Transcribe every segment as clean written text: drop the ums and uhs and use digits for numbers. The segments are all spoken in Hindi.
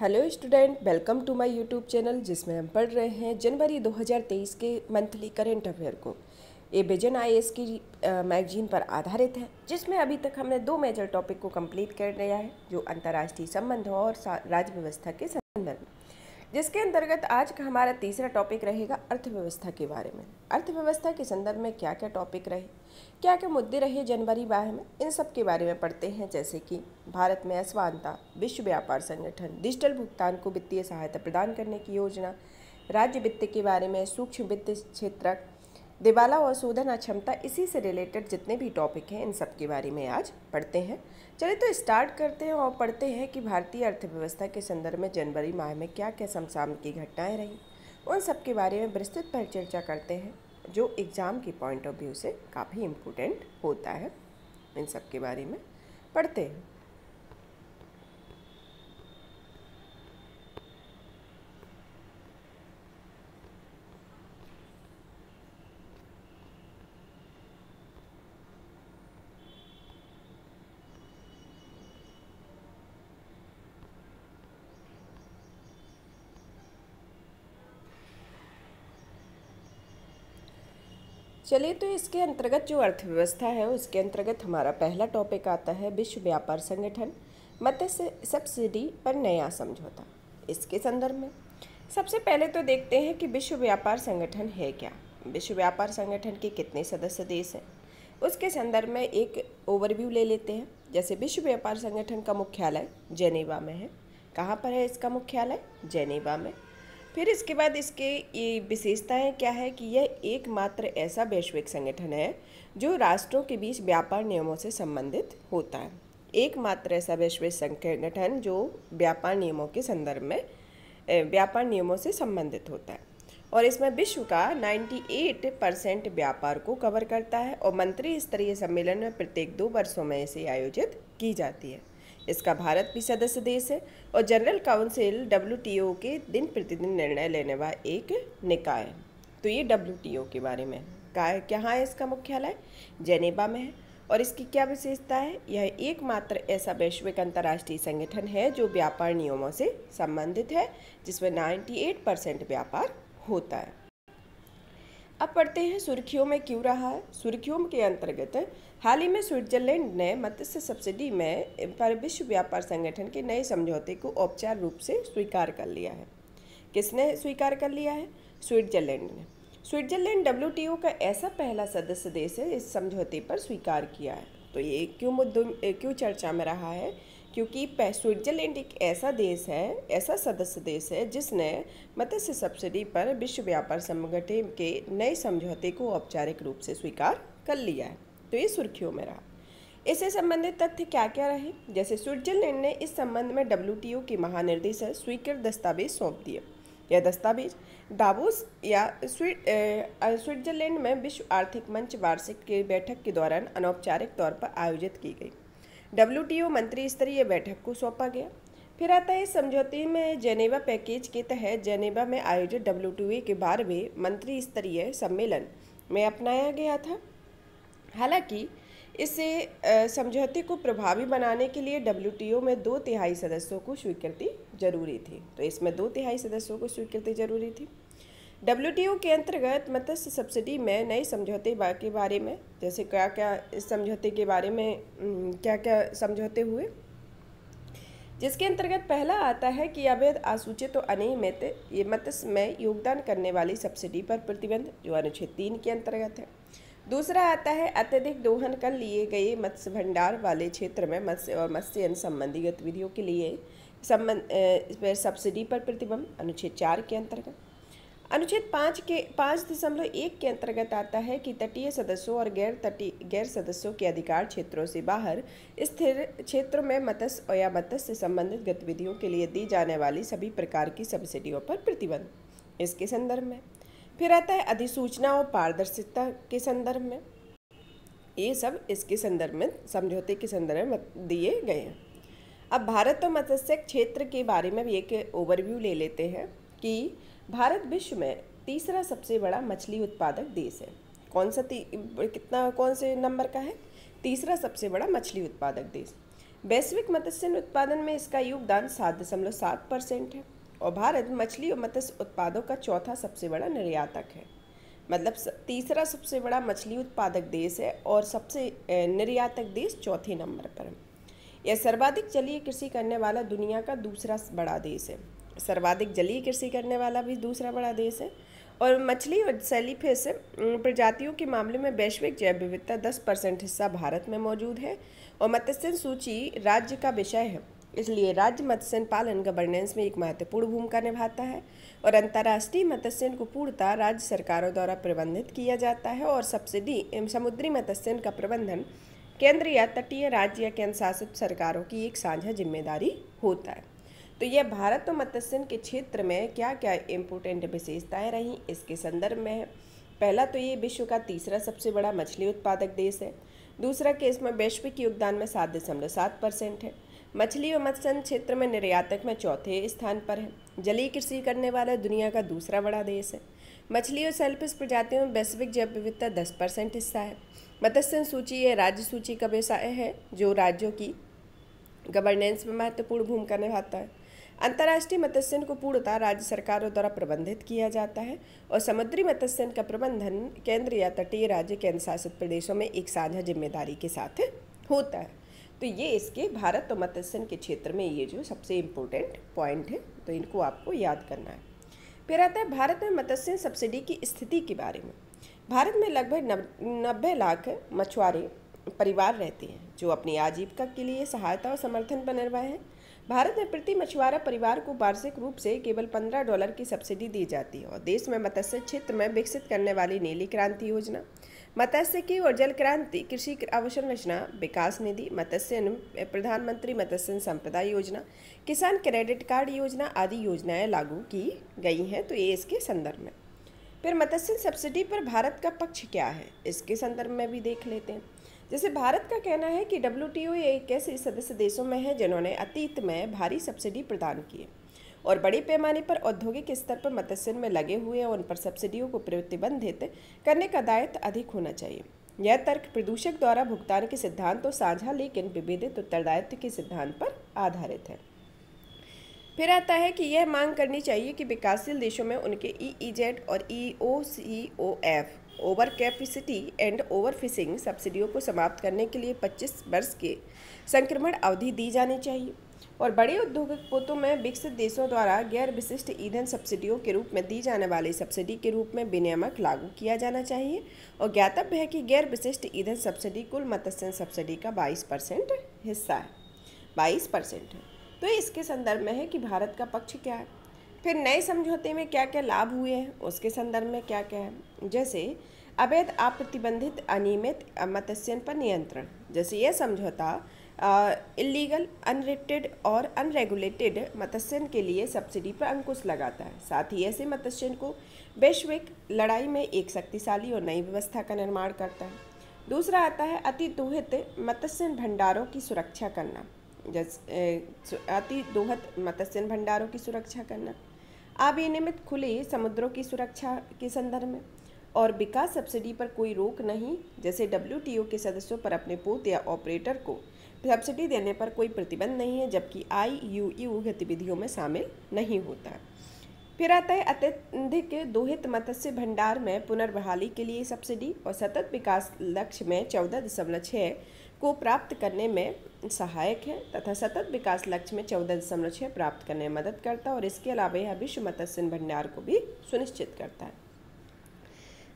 Hello student, welcome to my YouTube channel जिसमें हम पढ़ रहे हैं जनवरी 2023 के मंथली करंट अफेयर को। ये विजन आईएएस की मैगजीन पर आधारित है, जिसमें अभी तक हमने 2 मेजर टॉपिक को कंप्लीट कर लिया है, जो अंतर्राष्ट्रीय संबंधों और राज्य व्यवस्था के संदर्भ में, जिसके अंतर्गत आज का हमारा तीसरा टॉपिक रहेगा अर्थव्यवस्था के बारे में। अर्थव्यवस्था के संदर्भ में क्या क्या टॉपिक रहे, क्या क्या मुद्दे रहे जनवरी माह में, इन सब के बारे में पढ़ते हैं। जैसे कि भारत में असमानता, विश्व व्यापार संगठन, डिजिटल भुगतान को वित्तीय सहायता प्रदान करने की योजना, राज्य वित्त के बारे में, सूक्ष्म वित्त क्षेत्र, दिवाला और शोधन अक्षमता, इसी से रिलेटेड जितने भी टॉपिक हैं इन सब के बारे में आज पढ़ते हैं। चलिए तो स्टार्ट करते हैं और पढ़ते हैं कि भारतीय अर्थव्यवस्था के संदर्भ में जनवरी माह में क्या क्या समसामयिक घटनाएं रहीं, उन सब के बारे में विस्तृत पर चर्चा करते हैं, जो एग्ज़ाम के पॉइंट ऑफ व्यू से काफ़ी इम्पोर्टेंट होता है। इन सब के बारे में पढ़ते हैं। चलिए तो इसके अंतर्गत जो अर्थव्यवस्था है उसके अंतर्गत हमारा पहला टॉपिक आता है विश्व व्यापार संगठन मत्स्य सब्सिडी पर नया समझौता। इसके संदर्भ में सबसे पहले तो देखते हैं कि विश्व व्यापार संगठन है क्या, विश्व व्यापार संगठन के कितने सदस्य देश हैं, उसके संदर्भ में एक ओवरव्यू ले लेते हैं। जैसे विश्व व्यापार संगठन का मुख्यालय जेनेवा में है। कहाँ पर है इसका मुख्यालय? जेनेवा में। फिर इसके बाद इसके ये विशेषताएं क्या है कि यह एकमात्र ऐसा वैश्विक संगठन है जो राष्ट्रों के बीच व्यापार नियमों से संबंधित होता है। एकमात्र ऐसा वैश्विक संगठन जो व्यापार नियमों के संदर्भ में व्यापार नियमों से संबंधित होता है, और इसमें विश्व का 98% व्यापार को कवर करता है, और मंत्री स्तरीय सम्मेलन में प्रत्येक 2 वर्षों में इसे आयोजित की जाती है। इसका भारत भी सदस्य देश है, और जनरल काउंसिल WTO के दिन प्रतिदिन निर्णय लेने वाला एक निकाय है। तो ये WTO के बारे में कहाँ है इसका मुख्यालय? जेनेवा में है। और इसकी क्या विशेषता है? यह एकमात्र ऐसा वैश्विक अंतर्राष्ट्रीय संगठन है जो व्यापार नियमों से संबंधित है, जिसमें 98% व्यापार होता है। अब पढ़ते हैं सुर्खियों में क्यों रहा है। सुर्खियों के अंतर्गत हाल ही में स्विट्जरलैंड ने मत्स्य सब्सिडी में पर विश्व व्यापार संगठन के नए समझौते को औपचारिक रूप से स्वीकार कर लिया है। किसने स्वीकार कर लिया है? स्विट्जरलैंड ने। स्विट्जरलैंड WTO का ऐसा पहला सदस्य देश है इस समझौते पर स्वीकार किया है। तो ये क्यों चर्चा में रहा है? क्योंकि स्विट्जरलैंड एक ऐसा देश है, ऐसा सदस्य देश है जिसने मत्स्य सब्सिडी पर विश्व व्यापार संगठन के नए समझौते को औपचारिक रूप से स्वीकार कर लिया है। तो ये सुर्खियों में रहा। इससे संबंधित तथ्य क्या क्या रहे? जैसे स्विट्जरलैंड ने इस संबंध में WTO के महानिर्देशक स्वीकृत दस्तावेज सौंप दिए। यह दस्तावेज दावोस या स्विट्जरलैंड में विश्व आर्थिक मंच वार्षिक की बैठक के दौरान अनौपचारिक तौर पर आयोजित की गई WTO मंत्री स्तरीय बैठक को सौंपा गया। फिर आता है समझौते में जेनेवा पैकेज के तहत जेनेवा में आयोजित WTO के 12वें मंत्री स्तरीय सम्मेलन में अपनाया गया था। हालांकि इससे समझौते को प्रभावी बनाने के लिए WTO में 2/3 सदस्यों को स्वीकृति जरूरी थी। तो इसमें 2/3 सदस्यों को स्वीकृति जरूरी थी। WTO के अंतर्गत मत्स्य सब्सिडी में नए समझौते के बारे में, जैसे क्या क्या इस समझौते के बारे में क्या क्या समझौते हुए, जिसके अंतर्गत पहला आता है कि अवैध, असूचित और अनियमित ये मत्स्य में योगदान करने वाली सब्सिडी पर प्रतिबंध, जो अनुच्छेद 3 के अंतर्गत है। दूसरा आता है अत्यधिक दोहन कर लिए गए मत्स्य भंडार वाले क्षेत्र में मत्स्य और मत्स्य संबंधी गतिविधियों के लिए सब्सिडी पर प्रतिबंध, अनुच्छेद 4 के अंतर्गत। अनुच्छेद 5.1 के अंतर्गत आता है कि तटीय सदस्यों और गैर सदस्यों के अधिकार क्षेत्रों से बाहर स्थिर क्षेत्रों में मत्स्य या मत्स्य से संबंधित गतिविधियों के लिए दी जाने वाली सभी प्रकार की सब्सिडियों पर प्रतिबंध, इसके संदर्भ में। फिर आता है अधिसूचना और पारदर्शिता के संदर्भ में। ये सब इसके संदर्भ में, समझौते के संदर्भ में दिए गए हैं। अब भारत और मत्स्य क्षेत्र के बारे में भी एक ओवरव्यू ले लेते हैं कि भारत विश्व में तीसरा सबसे बड़ा मछली उत्पादक देश है। कौन से नंबर का है? तीसरा सबसे बड़ा मछली उत्पादक देश। वैश्विक मत्स्य उत्पादन में इसका योगदान 7.7% है और भारत मछली और मत्स्य उत्पादों का चौथा सबसे बड़ा निर्यातक है। मतलब तीसरा सबसे बड़ा मछली उत्पादक देश है और सबसे निर्यातक देश चौथे नंबर पर है। यह सर्वाधिक जलीय कृषि करने वाला दुनिया का दूसरा बड़ा देश है। सर्वाधिक जलीय कृषि करने वाला भी दूसरा बड़ा देश है। और मछली और सेलीफिश प्रजातियों के मामले में वैश्विक जैव विविधता 10% हिस्सा भारत में मौजूद है और मत्स्य सूची राज्य का विषय है, इसलिए राज्य मत्स्य पालन गवर्नेंस में एक महत्वपूर्ण भूमिका निभाता है। और अंतर्राष्ट्रीय मत्स्य को पूर्णतः राज्य सरकारों द्वारा प्रबंधित किया जाता है और सब्सिडी एवं समुद्री मत्स्य का प्रबंधन केंद्र या तटीय राज्य या केंद्र शासित सरकारों की एक साझा जिम्मेदारी होता है। तो यह भारत और मत्स्य के क्षेत्र में क्या क्या इम्पोर्टेंट विशेषताएं रहीं इसके संदर्भ में है। पहला तो ये विश्व का तीसरा सबसे बड़ा मछली उत्पादक देश है। दूसरा कि इसमें वैश्विक योगदान में 7.7% है। मछली और मत्स्य क्षेत्र में निर्यातक में चौथे स्थान पर है। जलीय कृषि करने वाला दुनिया का दूसरा बड़ा देश है। मछली और सेलफिश प्रजातियों में वैश्विक जैव विविधता 10% हिस्सा है। मत्स्य सूची यह राज्य सूची का विषय है जो राज्यों की गवर्नेंस में महत्वपूर्ण भूमिका निभाता है। अंतर्राष्ट्रीय मत्स्य को पूर्णतः राज्य सरकारों द्वारा प्रबंधित किया जाता है और समुद्री मत्स्य का प्रबंधन केंद्र या तटीय राज्य केंद्र शासित प्रदेशों में एक साझा जिम्मेदारी के साथ होता है। तो ये इसके भारत और मत्स्य के क्षेत्र में ये जो सबसे इम्पोर्टेंट पॉइंट है, तो इनको आपको याद करना है। फिर आता है भारत में मत्स्य सब्सिडी की स्थिति के बारे में। भारत में लगभग 90 लाख मछुआरे परिवार रहते हैं जो अपनी आजीविका के लिए सहायता और समर्थन पर निर्भर हैं। भारत में प्रति मछुआरा परिवार को वार्षिक रूप से केवल $15 की सब्सिडी दी जाती है और देश में मत्स्य क्षेत्र में विकसित करने वाली नीली क्रांति योजना, मत्स्यिकी और जल क्रांति, कृषि अवसंरचना विकास निधि, मत्स्य प्रधानमंत्री मत्स्य संपदा योजना, किसान क्रेडिट कार्ड योजना आदि योजनाएं लागू की गई हैं। तो ये इसके संदर्भ में। फिर मत्स्य सब्सिडी पर भारत का पक्ष क्या है इसके संदर्भ में भी देख लेते हैं। जैसे भारत का कहना है कि WTO एक ऐसे सदस्य देशों में है जिन्होंने अतीत में भारी सब्सिडी प्रदान की है और बड़े पैमाने पर औद्योगिक स्तर पर मत्स्य में लगे हुए हैं, उन पर सब्सिडियों को प्रतिबंधित करने का दायित्व अधिक होना चाहिए। यह तर्क प्रदूषक द्वारा भुगतान के सिद्धांत तो साझा लेकिन विभेदित उत्तरदायित्व के सिद्धांत पर आधारित है। फिर आता है कि यह मांग करनी चाहिए कि विकासशील देशों में उनके EEZ और EOCOF over capacity and over fishing सब्सिडियों को समाप्त करने के लिए 25 वर्ष के संक्रमण अवधि दी जानी चाहिए और बड़े उद्योगों में विकसित देशों द्वारा गैर विशिष्ट ईंधन सब्सिडियों के रूप में दी जाने वाली सब्सिडी के रूप में विनियामक लागू किया जाना चाहिए। और ज्ञातव्य है कि गैर विशिष्ट ईंधन सब्सिडी कुल मत्स्य सब्सिडी का 22% हिस्सा है, 22% है। तो इसके संदर्भ में है कि भारत का पक्ष क्या है। फिर नए समझौते में क्या क्या लाभ हुए हैं उसके संदर्भ में क्या क्या है। जैसे अवैध अप्रतिबंधित अनियमित मत्स्य पर नियंत्रण, जैसे यह समझौता इलीगल अनरेटेड और अनरेगुलेटेड मत्स्य के लिए सब्सिडी पर अंकुश लगाता है। साथ ही ऐसे मत्स्य को वैश्विक लड़ाई में एक शक्तिशाली और नई व्यवस्था का निर्माण करता है। दूसरा आता है अति दोहित मत्स्य भंडारों की सुरक्षा करना, जैसे अति दोहत मत्स्य भंडारों की सुरक्षा करना, अविनियमित खुले समुद्रों की सुरक्षा के संदर्भ में, और विकास सब्सिडी पर कोई रोक नहीं, जैसे WTO के सदस्यों पर अपने पोत या ऑपरेटर को सब्सिडी देने पर कोई प्रतिबंध नहीं है, जबकि IUU गतिविधियों में शामिल नहीं होता। फिर आता है अत्यधिक दोहित मत्स्य भंडार में पुनर्बहाली के लिए सब्सिडी और सतत विकास लक्ष्य में 14.6 को प्राप्त करने में सहायक है तथा सतत विकास लक्ष्य में 14.6 प्राप्त करने में मदद करता है और इसके अलावा यह विश्व मत्स्य भंडार को भी सुनिश्चित करता है।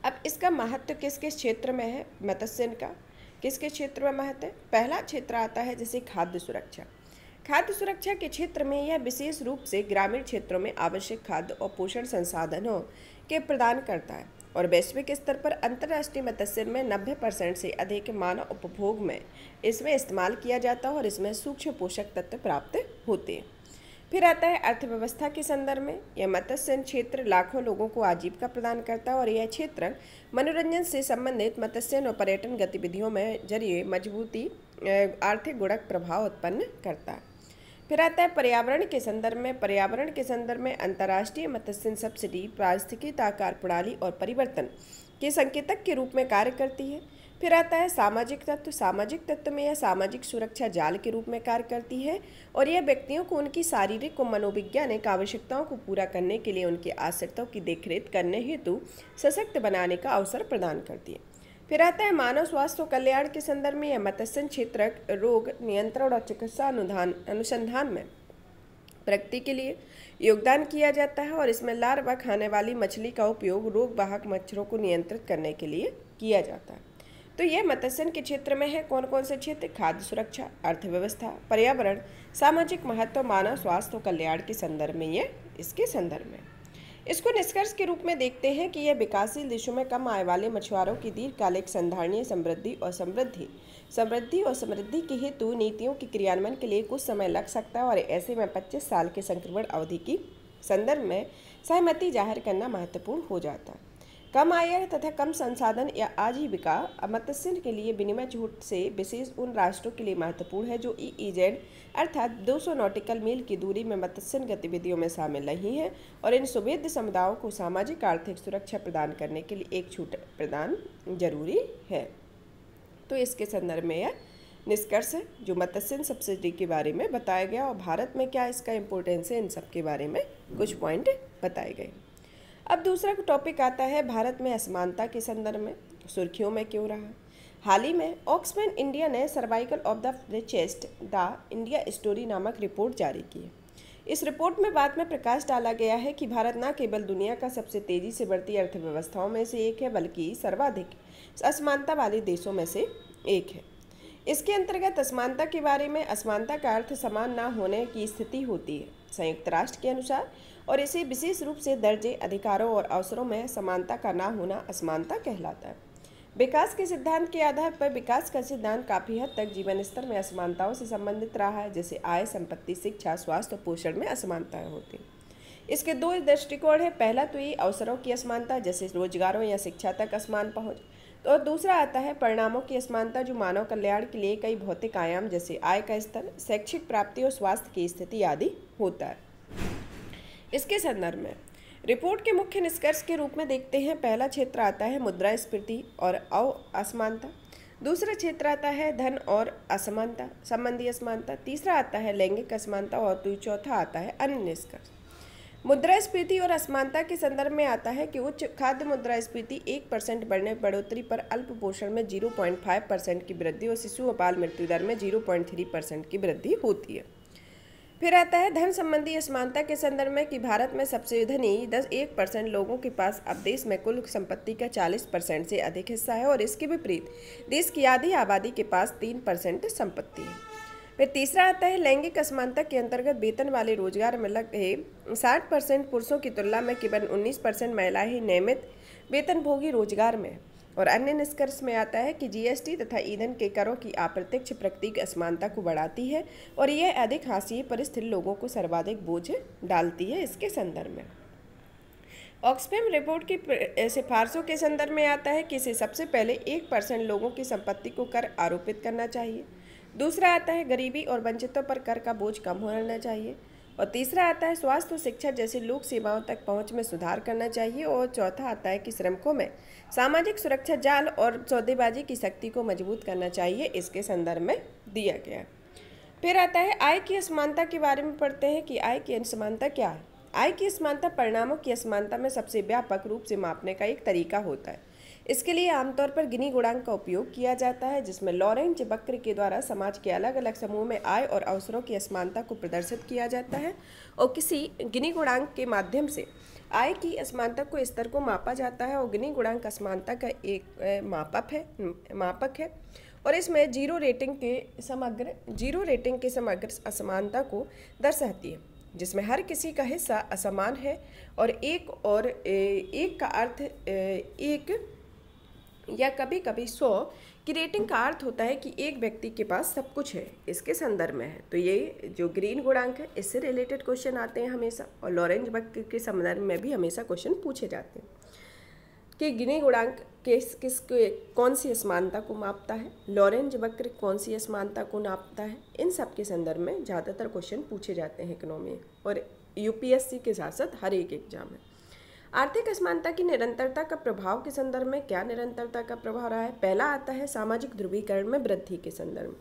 अब इसका महत्व किस किस क्षेत्र में है, मत्स्य का किस किस क्षेत्र में महत्व है। पहला क्षेत्र आता है जैसे खाद्य सुरक्षा। खाद्य सुरक्षा के क्षेत्र में यह विशेष रूप से ग्रामीण क्षेत्रों में आवश्यक खाद्य और पोषण संसाधनों के प्रदान करता है और वैश्विक स्तर पर अंतर्राष्ट्रीय मत्स्य में 90% से अधिक मानव उपभोग में इसमें इस्तेमाल किया जाता है और इसमें सूक्ष्म पोषक तत्व प्राप्त होते हैं। फिर आता है अर्थव्यवस्था के संदर्भ में। यह मत्स्य क्षेत्र लाखों लोगों को आजीविका प्रदान करता है और यह क्षेत्र मनोरंजन से संबंधित मत्स्य और पर्यटन गतिविधियों में जरिए मजबूती आर्थिक गुणक प्रभाव उत्पन्न करता है। फिर आता है पर्यावरण के संदर्भ में। पर्यावरण के संदर्भ में अंतर्राष्ट्रीय मत्स्य सब्सिडी पारिस्थितिकी आकार प्रणाली और परिवर्तन के संकेतक के रूप में कार्य करती है। फिर आता है सामाजिक तत्व। सामाजिक तत्व में यह सामाजिक सुरक्षा जाल के रूप में कार्य करती है और यह व्यक्तियों को उनकी शारीरिक और मनोवैज्ञानिक आवश्यकताओं को पूरा करने के लिए उनकी आवश्यकताओं की देखरेख करने हेतु सशक्त बनाने का अवसर प्रदान करती है। फिर आता है मानव स्वास्थ्य और कल्याण के संदर्भ में यह मत्स्य क्षेत्र रोग नियंत्रण और चिकित्सा अनुसंधान में प्रगति के लिए योगदान किया जाता है और इसमें लार्वा खाने वाली मछली का उपयोग रोग वाहक मच्छरों को नियंत्रित करने के लिए किया जाता है। तो यह मत्स्य के क्षेत्र में है। कौन कौन से क्षेत्र? खाद्य सुरक्षा, अर्थव्यवस्था, पर्यावरण, सामाजिक महत्व, मानव स्वास्थ्य और कल्याण के संदर्भ में ये इसके संदर्भ में। इसको निष्कर्ष के रूप में देखते हैं कि यह विकासशील देशों में कम आय वाले मछुआरों की दीर्घकालिक संधारणीय समृद्धि और समृद्धि के हेतु नीतियों के क्रियान्वयन के लिए कुछ समय लग सकता है और ऐसे में 25 साल के संक्रमण अवधि की संदर्भ में सहमति जाहिर करना महत्वपूर्ण हो जाता है। कम आय तथा कम संसाधन या आजीविका मत्स्य के लिए विनिमय छूट से विशेष उन राष्ट्रों के लिए महत्वपूर्ण है जो EEZ अर्थात 200 नॉटिकल मील की दूरी में मत्स्य गतिविधियों में शामिल नहीं है और इन सुवेद्य समुदायों को सामाजिक आर्थिक सुरक्षा प्रदान करने के लिए एक छूट प्रदान जरूरी है। तो इसके संदर्भ में यह निष्कर्ष है जो मत्स्य सब्सिडी के बारे में बताया गया और भारत में क्या इसका इम्पोर्टेंस है, इन सब के बारे में कुछ पॉइंट बताए गए। अब दूसरा टॉपिक आता है भारत में असमानता के संदर्भ में सुर्खियों में क्यों रहा। हाल ही में ऑक्सफैम इंडिया ने cervical of the richest the India story नामक रिपोर्ट जारी की है। इस रिपोर्ट में बाद में प्रकाश डाला गया है कि भारत न केवल दुनिया का सबसे तेजी से बढ़ती अर्थव्यवस्थाओं में से एक है बल्कि सर्वाधिक असमानता वाले देशों में से एक है। इसके अंतर्गत असमानता के बारे में असमानता का अर्थ समान न होने की स्थिति होती है संयुक्त राष्ट्र के अनुसार और इसे विशेष रूप से दर्जे अधिकारों और अवसरों में समानता का न होना असमानता कहलाता है। विकास के सिद्धांत के आधार पर विकास का सिद्धांत काफ़ी हद तक जीवन स्तर में असमानताओं से संबंधित रहा है जैसे आय, संपत्ति, शिक्षा, स्वास्थ्य और पोषण में असमानताएं होती हैं। इसके दो दृष्टिकोण है। पहला तो ये अवसरों की असमानता जैसे रोजगारों या शिक्षा तक असमान पहुँच, तो और दूसरा आता है परिणामों की असमानता जो मानव कल्याण के लिए कई भौतिक आयाम जैसे आय का स्तर, शैक्षिक प्राप्ति और स्वास्थ्य की स्थिति आदि होता है। इसके संदर्भ में रिपोर्ट के मुख्य निष्कर्ष के रूप में देखते हैं। पहला क्षेत्र आता है मुद्रास्फीति और असमानता, दूसरा क्षेत्र आता है धन और असमानता संबंधी असमानता, तीसरा आता है लैंगिक असमानता और चौथा आता है अन्य निष्कर्ष। मुद्रास्फीति और असमानता के संदर्भ में आता है कि उच्च खाद्य मुद्रास्फीति 1% बढ़ोतरी पर अल्प पोषण में 0.5% की वृद्धि और शिशु बाल मृत्यु दर में 0.3% की वृद्धि होती है। फिर आता है धन संबंधी असमानता के संदर्भ में कि भारत में सबसे धनी 1% लोगों के पास अब देश में कुल संपत्ति का 40% से अधिक हिस्सा है और इसके विपरीत देश की आधी आबादी के पास 3% संपत्ति है। फिर तीसरा आता है लैंगिक असमानता के अंतर्गत वेतन वाले रोजगार में लगभग 60% पुरुषों की तुलना में केवल 19% महिलाएं ही नियमित वेतनभोगी रोजगार में। और अन्य निष्कर्ष में आता है कि GST तथा ईंधन के करों की अप्रत्यक्ष प्रकृति असमानता को बढ़ाती है और यह अधिक हाशिए पर स्थित लोगों को सर्वाधिक बोझ डालती है। इसके संदर्भ में ऑक्सफैम रिपोर्ट की सिफारिशों के संदर्भ में आता है कि इसे सबसे पहले 1% लोगों की संपत्ति को कर आरोपित करना चाहिए, दूसरा आता है गरीबी और वंचितों पर कर का बोझ कम होना चाहिए और तीसरा आता है स्वास्थ्य और शिक्षा जैसी लोक सेवाओं तक पहुंच में सुधार करना चाहिए और चौथा आता है कि श्रमिकों में सामाजिक सुरक्षा जाल और सौदेबाजी की शक्ति को मजबूत करना चाहिए। इसके संदर्भ में दिया गया। फिर आता है आय की असमानता के बारे में पढ़ते हैं कि आय की असमानता क्या है। आय की असमानता परिणामों की असमानता में सबसे व्यापक रूप से मापने का एक तरीका होता है। इसके लिए आमतौर पर गिनी गुणांक का उपयोग किया जाता है जिसमें लॉरेंज वक्र के द्वारा समाज के अलग अलग समूह में आय और अवसरों की असमानता को प्रदर्शित किया जाता है और किसी गिनी गुणांक के माध्यम से आय की असमानता को स्तर को मापा जाता है और गिनी गुणांक असमानता का एक मापक है और इसमें जीरो रेटिंग के समग्र असमानता को दर्शाती है जिसमें हर किसी का हिस्सा असमान है और एक का अर्थ एक या कभी कभी 100 की रेटिंग का अर्थ होता है कि एक व्यक्ति के पास सब कुछ है। इसके संदर्भ में है तो ये जो ग्रीन गुणांक है इससे रिलेटेड क्वेश्चन आते हैं हमेशा और लॉरेंज वक्र के संदर्भ में भी हमेशा क्वेश्चन पूछे जाते हैं कि गिनी गुणांक कौन सी असमानता को मापता है, लॉरेंज वक्र कौन सी असमानता को नापता है। इन सब के संदर्भ में ज़्यादातर क्वेश्चन पूछे जाते हैं इकोनॉमी और UPSC के साथ साथ हर एक एग्जाम में। आर्थिक असमानता की निरंतरता का प्रभाव के संदर्भ में क्या निरंतरता का प्रभाव रहा है? पहला आता है सामाजिक ध्रुवीकरण में वृद्धि के संदर्भ में।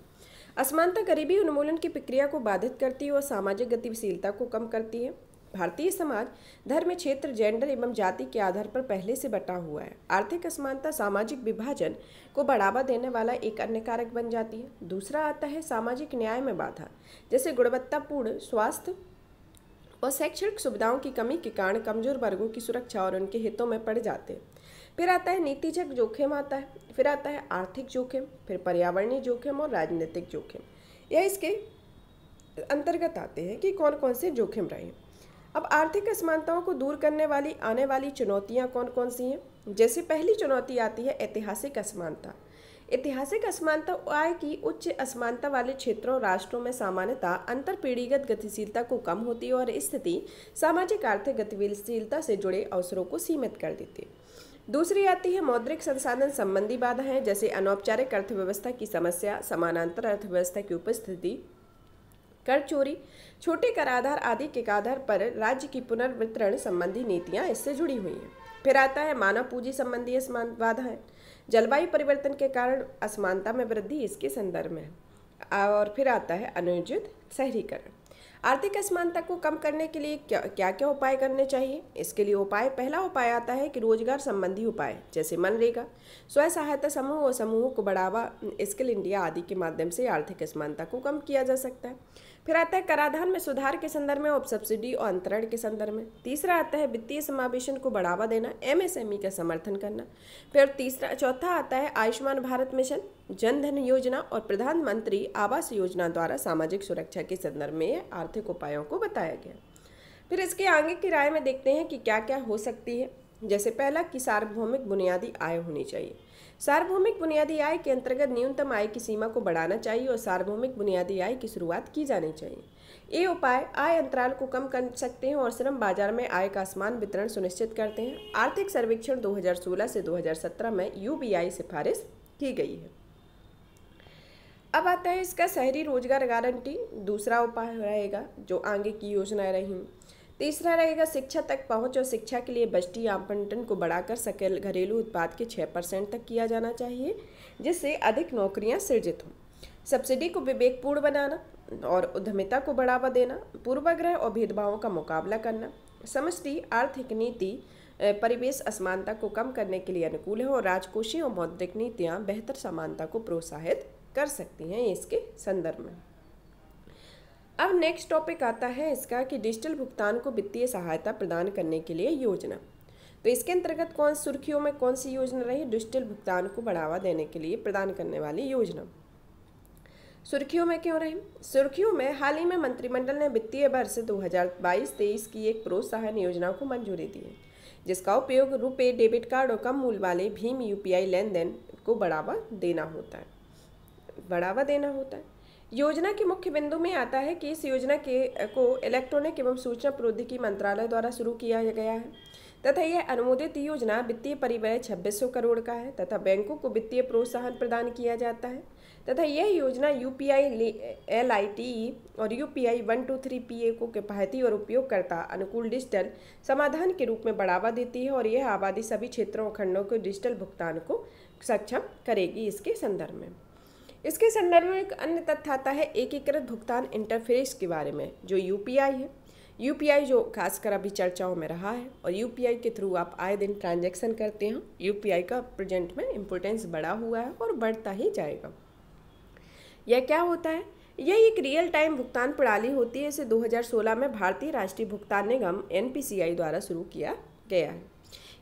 असमानता गरीबी उन्मूलन की प्रक्रिया को बाधित करती है और सामाजिक गतिशीलता को कम करती है। भारतीय समाज धर्म, क्षेत्र, जेंडर एवं जाति के आधार पर पहले से बटा हुआ है। आर्थिक असमानता सामाजिक विभाजन को बढ़ावा देने वाला एक अन्य कारक बन जाती है। दूसरा आता है सामाजिक न्याय में बाधा, जैसे गुणवत्तापूर्ण स्वास्थ्य और शैक्षणिक सुविधाओं की कमी के कारण कमजोर वर्गों की सुरक्षा और उनके हितों में पड़ जाते हैं। फिर आता है नीतिगत जोखिम आता है, फिर आता है आर्थिक जोखिम, फिर पर्यावरणीय जोखिम और राजनीतिक जोखिम। यह इसके अंतर्गत आते हैं कि कौन कौन से जोखिम रहे। अब आर्थिक असमानताओं को दूर करने वाली आने वाली चुनौतियां कौन कौन सी हैं? जैसे पहली चुनौती आती है ऐतिहासिक असमानता। ऐतिहासिक असमानता आय की उच्च असमानता वाले क्षेत्रों और राष्ट्रों में सामान्यतः अंतरपीढ़ीगत गतिशीलता को कम होती है और स्थिति सामाजिक आर्थिक गतिशीलता से जुड़े अवसरों को सीमित कर देती है। दूसरी आती है मौद्रिक संसाधन संबंधी बाधाएं, जैसे अनौपचारिक अर्थव्यवस्था की समस्या, समानांतर अर्थव्यवस्था की उपस्थिति, कर चोरी, छोटे कराधान आदि के आधार पर राज्य की पुनर्वितरण संबंधी नीतियां इससे जुड़ी हुई हैं। फिर आता है मानव पूंजी संबंधी असमान बाधाएं, जलवायु परिवर्तन के कारण असमानता में वृद्धि इसके संदर्भ में है। और फिर आता है अनुयोजित शहरीकरण। आर्थिक असमानता को कम करने के लिए क्या क्या उपाय करने चाहिए? इसके लिए पहला उपाय आता है कि रोजगार संबंधी उपाय, जैसे मनरेगा, स्वयं सहायता समूह और समूहों को बढ़ावा, स्किल इंडिया आदि के माध्यम से आर्थिक असमानता को कम किया जा सकता है। फिर आता है कराधान में सुधार के संदर्भ में और सब्सिडी और अंतरण के संदर्भ में। तीसरा आता है वित्तीय समावेशन को बढ़ावा देना, एमएसएमई का समर्थन करना। फिर चौथा आता है आयुष्मान भारत मिशन, जन धन योजना और प्रधानमंत्री आवास योजना द्वारा सामाजिक सुरक्षा के संदर्भ में आर्थिक उपायों को बताया गया। फिर इसके आगे की राय में देखते हैं कि क्या क्या हो सकती है। जैसे पहला कि सार्वभौमिक बुनियादी आय होनी चाहिए। सार्वभौमिक बुनियादी आय के अंतर्गत न्यूनतम आय की सीमा को बढ़ाना चाहिए और सार्वभौमिक बुनियादी आय की शुरुआत की जानी चाहिए। ये उपाय आय अंतराल को कम कर सकते हैं और श्रम बाजार में आय का समान वितरण सुनिश्चित करते हैं। आर्थिक सर्वेक्षण 2016 से 2017 में यूबीआई सिफारिश की गई है। अब आता है इसका शहरी रोजगार गारंटी, दूसरा उपाय रहेगा जो आगे की योजनाएं रही। तीसरा रहेगा शिक्षा तक पहुंच और शिक्षा के लिए बजटीय आवंटन को बढ़ाकर सकल घरेलू उत्पाद के 6% तक किया जाना चाहिए, जिससे अधिक नौकरियां सृजित हों। सब्सिडी को विवेकपूर्ण बनाना और उद्यमिता को बढ़ावा देना, पूर्वाग्रह और भेदभावों का मुकाबला करना। समष्टि आर्थिक नीति परिवेश असमानता को कम करने के लिए अनुकूल है और राजकोषीय और मौद्रिक नीतियाँ बेहतर समानता को प्रोत्साहित कर सकती हैं इसके संदर्भ में। अब नेक्स्ट टॉपिक आता है इसका कि डिजिटल भुगतान को वित्तीय सहायता प्रदान करने के लिए योजना। तो इसके अंतर्गत सुर्खियों में कौन सी योजना रही? डिजिटल भुगतान को बढ़ावा देने के लिए प्रदान करने वाली योजना सुर्खियों में क्यों रही? सुर्खियों में हाल ही में मंत्रिमंडल ने वित्तीय वर्ष 2022-23 की एक प्रोत्साहन योजना को मंजूरी दी है, जिसका उपयोग रुपे डेबिट कार्ड और कम मूल्य वाले भीम यूपीआई लेन देन को बढ़ावा देना होता है। योजना के मुख्य बिंदु में आता है कि इस योजना को इलेक्ट्रॉनिक एवं सूचना प्रौद्योगिकी मंत्रालय द्वारा शुरू किया गया है तथा यह अनुमोदित योजना वित्तीय परिव्यय 2600 करोड़ का है तथा बैंकों को वित्तीय प्रोत्साहन प्रदान किया जाता है तथा यह योजना यूपीआई LITE और यूपीआई 123PA को किफायती और उपयोगकर्ता अनुकूल डिजिटल समाधान के रूप में बढ़ावा देती है और यह आबादी सभी क्षेत्रों और खंडों को डिजिटल भुगतान को सक्षम करेगी। इसके संदर्भ में एक अन्य तथ्य आता है एकीकृत भुगतान इंटरफेस के बारे में, जो यूपीआई है। यूपीआई जो खासकर अभी चर्चाओं में रहा है और यूपीआई के थ्रू आप आए दिन ट्रांजैक्शन करते हैं। यूपीआई का प्रेजेंट में इम्पोर्टेंस बढ़ा हुआ है और बढ़ता ही जाएगा। यह क्या होता है? यह एक रियल टाइम भुगतान प्रणाली होती है। इसे 2016 में भारतीय राष्ट्रीय भुगतान निगम NPCI द्वारा शुरू किया गया है।